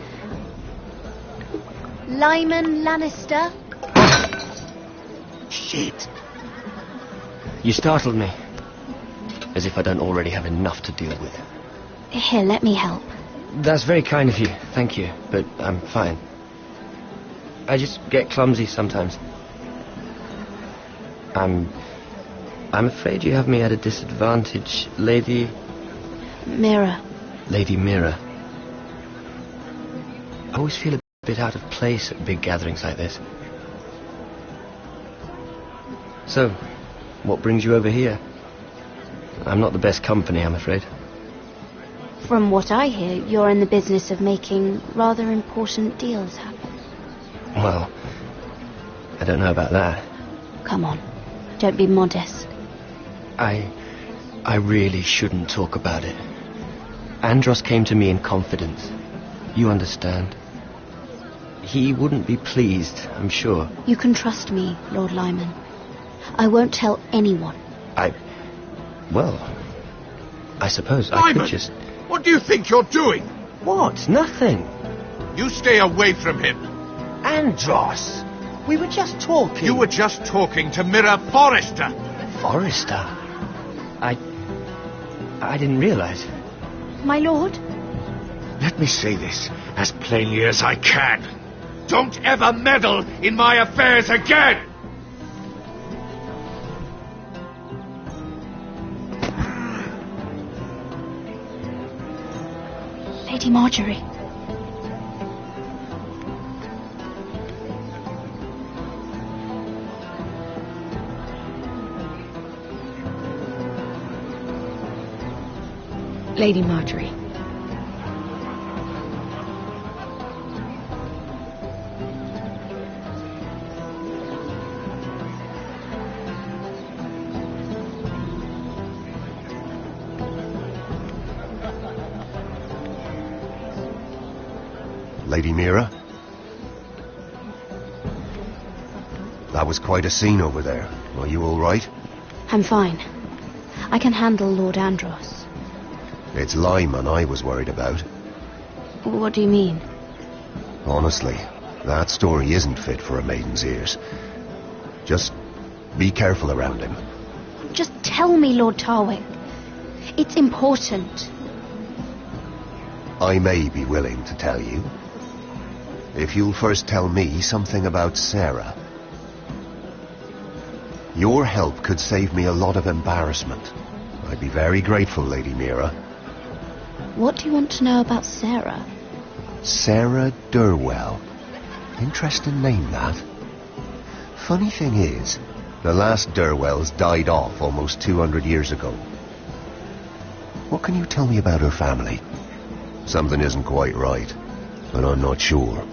Lyman Lannister? Shit. You startled me. As if I don't already have enough to deal with. Here, let me help. That's very kind of you, thank you, but I'm fine. I just get clumsy sometimes. I'm afraid you have me at a disadvantage, Lady... Mira. Lady Mira. I always feel a bit out of place at big gatherings like this. So, what brings you over here? I'm not the best company, I'm afraid. From what I hear, you're in the business of making rather important deals happen. Well, I don't know about that. Come on, don't be modest. I really shouldn't talk about it. Andros came to me in confidence. You understand? He wouldn't be pleased, I'm sure. You can trust me, Lord Lyman. I won't tell anyone. Well, I suppose Lyman, I could just... What do you think you're doing? What? Nothing. You stay away from him. Andros! We were just talking. You were just talking to Mira Forrester. Forrester? I didn't realize. My lord? Let me say this as plainly as I can. Don't ever meddle in my affairs again! Lady Marjorie. Lady Marjorie. Lady Mira? That was quite a scene over there. Are you all right? I'm fine. I can handle Lord Andros. It's Lyman I was worried about. What do you mean? Honestly, that story isn't fit for a maiden's ears. Just be careful around him. Just tell me, Lord Tarwick. It's important. I may be willing to tell you. If you'll first tell me something about Sarah. Your help could save me a lot of embarrassment. I'd be very grateful, Lady Mira. What do you want to know about Sarah? Sarah Durwell. Interesting name, that. Funny thing is, the last Durwells died off almost 200 years ago. What can you tell me about her family? Something isn't quite right, but I'm not sure.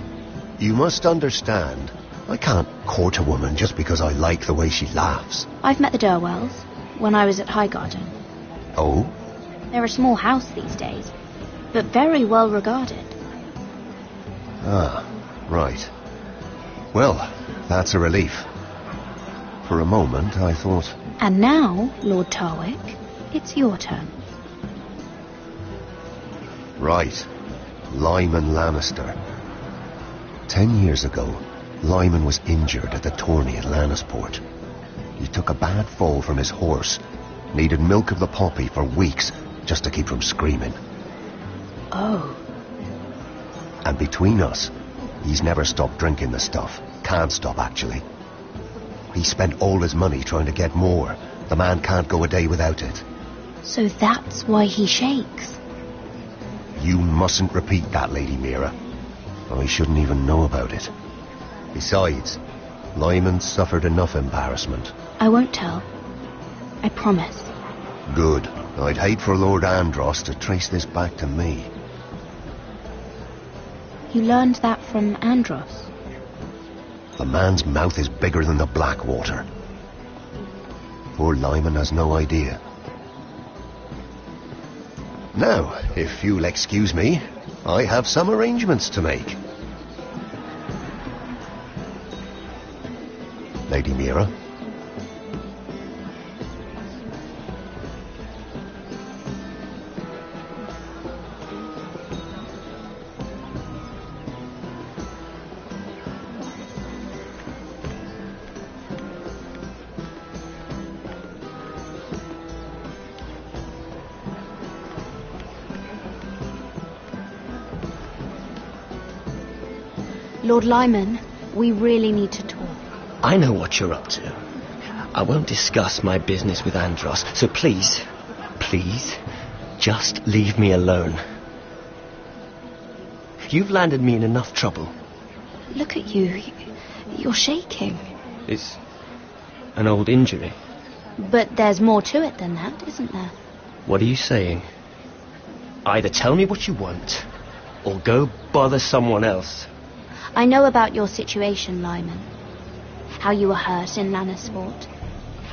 You must understand, I can't court a woman just because I like the way she laughs. I've met the Durwells when I was at Highgarden. Oh? They're a small house these days, but very well regarded. Ah, right. Well, that's a relief. For a moment, I thought... And now, Lord Tarwick, it's your turn. Right. Lyman Lannister. 10 years ago, Lyman was injured at the tourney at Lannisport. He took a bad fall from his horse. Needed milk of the poppy for weeks just to keep from screaming. Oh. And between us, he's never stopped drinking the stuff. Can't stop, actually. He spent all his money trying to get more. The man can't go a day without it. So that's why he shakes. You mustn't repeat that, Lady Mira. I shouldn't even know about it. Besides, Lyman suffered enough embarrassment. I won't tell. I promise. Good. I'd hate for Lord Andros to trace this back to me. You learned that from Andros? The man's mouth is bigger than the Blackwater. Poor Lyman has no idea. Now, if you'll excuse me, I have some arrangements to make. Lady Mira? Lord Lyman, we really need to talk. I know what you're up to. I won't discuss my business with Andros, so please, just leave me alone. You've landed me in enough trouble. Look at you. You're shaking. It's an old injury. But there's more to it than that, isn't there? What are you saying? Either tell me what you want, or go bother someone else. I know about your situation, Lyman. How you were hurt in Lannisport.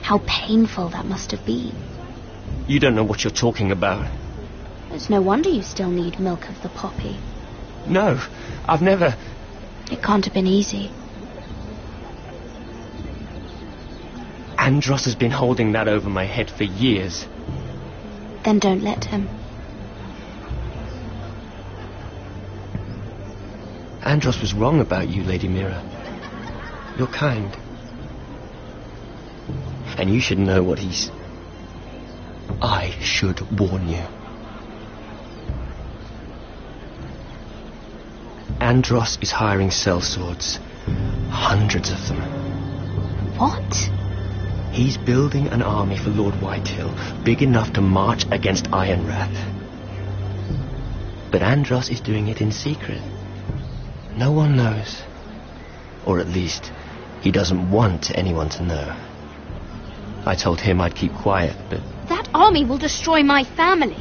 How painful that must have been. You don't know what you're talking about. It's no wonder you still need milk of the poppy. No, I've never... It can't have been easy. Andros has been holding that over my head for years. Then don't let him. Andros was wrong about you, Lady Mira. You're kind. And you should know what he's... I should warn you. Andros is hiring sellswords. Hundreds of them. What? He's building an army for Lord Whitehill, big enough to march against Ironrath. But Andros is doing it in secret. No one knows. Or at least, he doesn't want anyone to know. I told him I'd keep quiet, but... That army will destroy my family.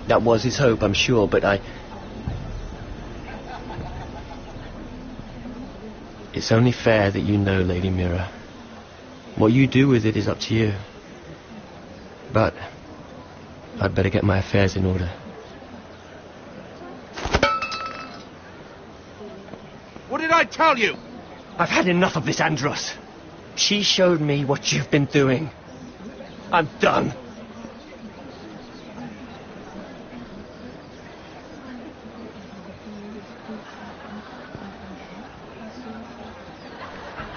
That was his hope, I'm sure, but It's only fair that you know, Lady Mira. What you do with it is up to you. But I'd better get my affairs in order. What did I tell you? I've had enough of this, Andros. She showed me what you've been doing. I'm done.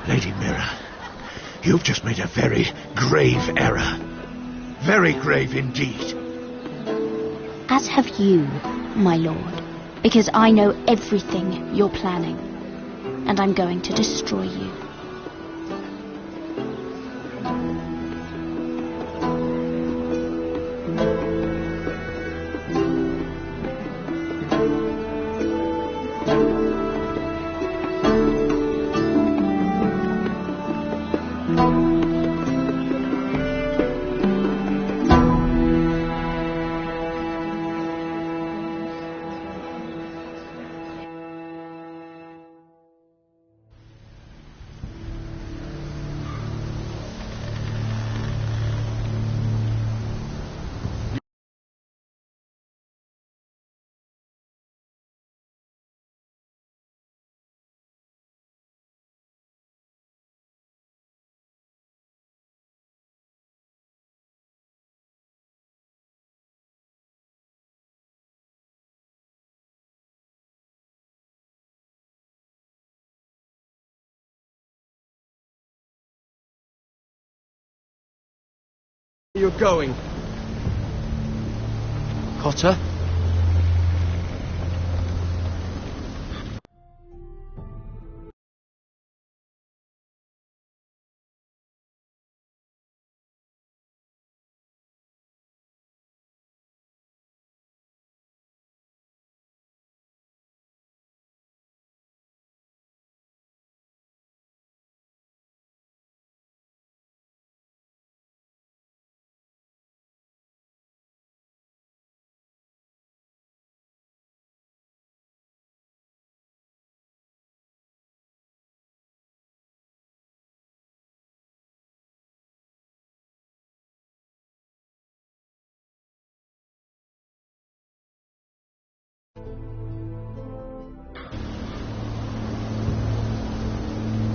Lady Mira, you've just made a very grave error. Very grave indeed. As have you, my lord, because I know everything you're planning, and I'm going to destroy you. You're going. Cotter?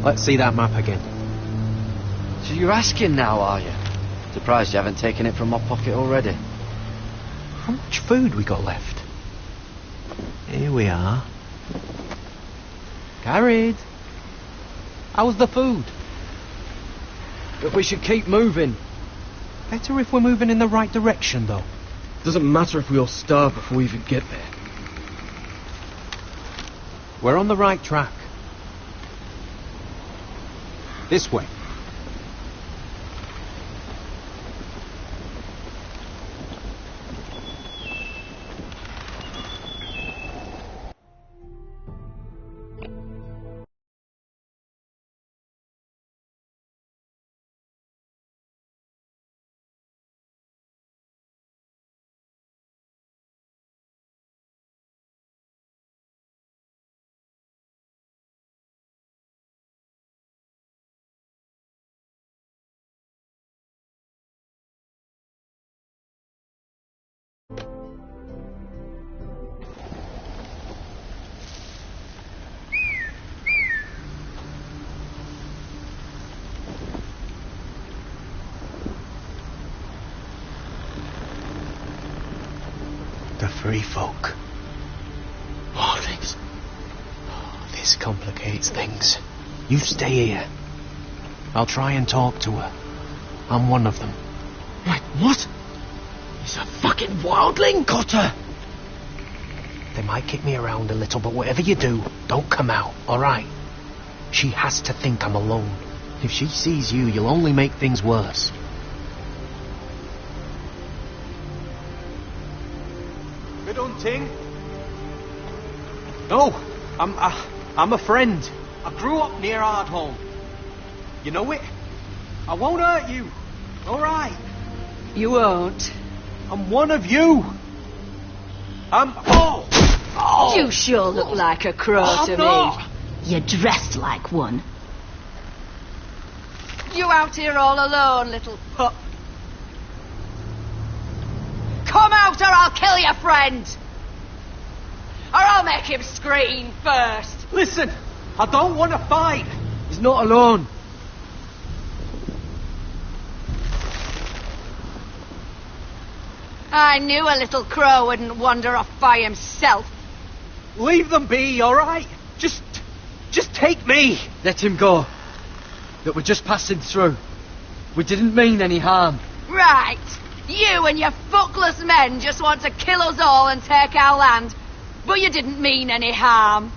Let's see that map again. So you're asking now, are you? Surprised you haven't taken it from my pocket already. How much food we got left? Here we are. Carried. How's the food? But we should keep moving. Better if we're moving in the right direction, though. Doesn't matter if we all starve before we even get there. We're on the right track. This way. The free folk. Wildlings. Oh, this complicates things. You stay here. I'll try and talk to her. I'm one of them. Wait, what? He's a fucking wildling, Cotter! They might kick me around a little, but whatever you do, don't come out, alright? She has to think I'm alone. If she sees you, you'll only make things worse. Good hunting. No, I'm a friend. I grew up near Ardholm. You know it? I won't hurt you. All right. You won't. I'm one of you. Oh! You sure look like a crow to not. me. You're dressed like one. You out here all alone, little pup. Come out or I'll kill your friend. Or I'll make him scream first. Listen, I don't want to fight. He's not alone. I knew a little crow wouldn't wander off by himself. Leave them be, all right? Just take me. Let him go. That we're just passing through. We didn't mean any harm. Right. You and your fuckless men just want to kill us all and take our land. But you didn't mean any harm.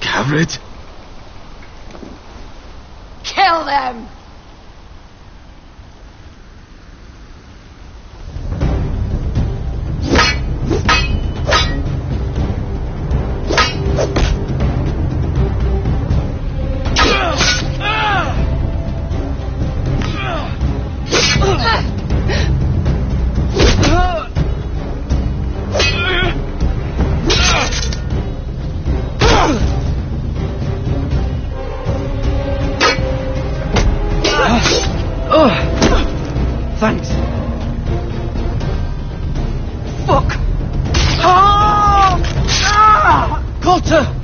Garrett. Kill them! Thanks. Fuck. Got her.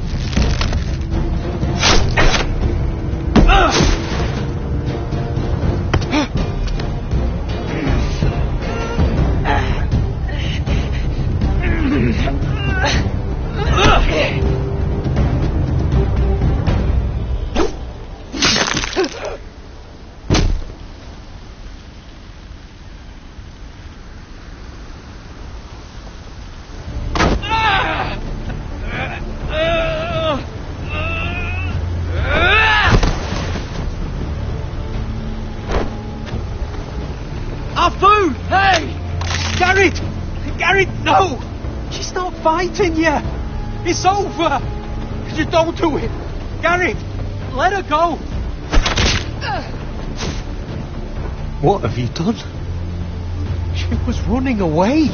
Our food! Hey! Garrett! Garrett, no! She's not fighting yet! It's over! You don't do it! Garrett! Let her go! What have you done? She was running away!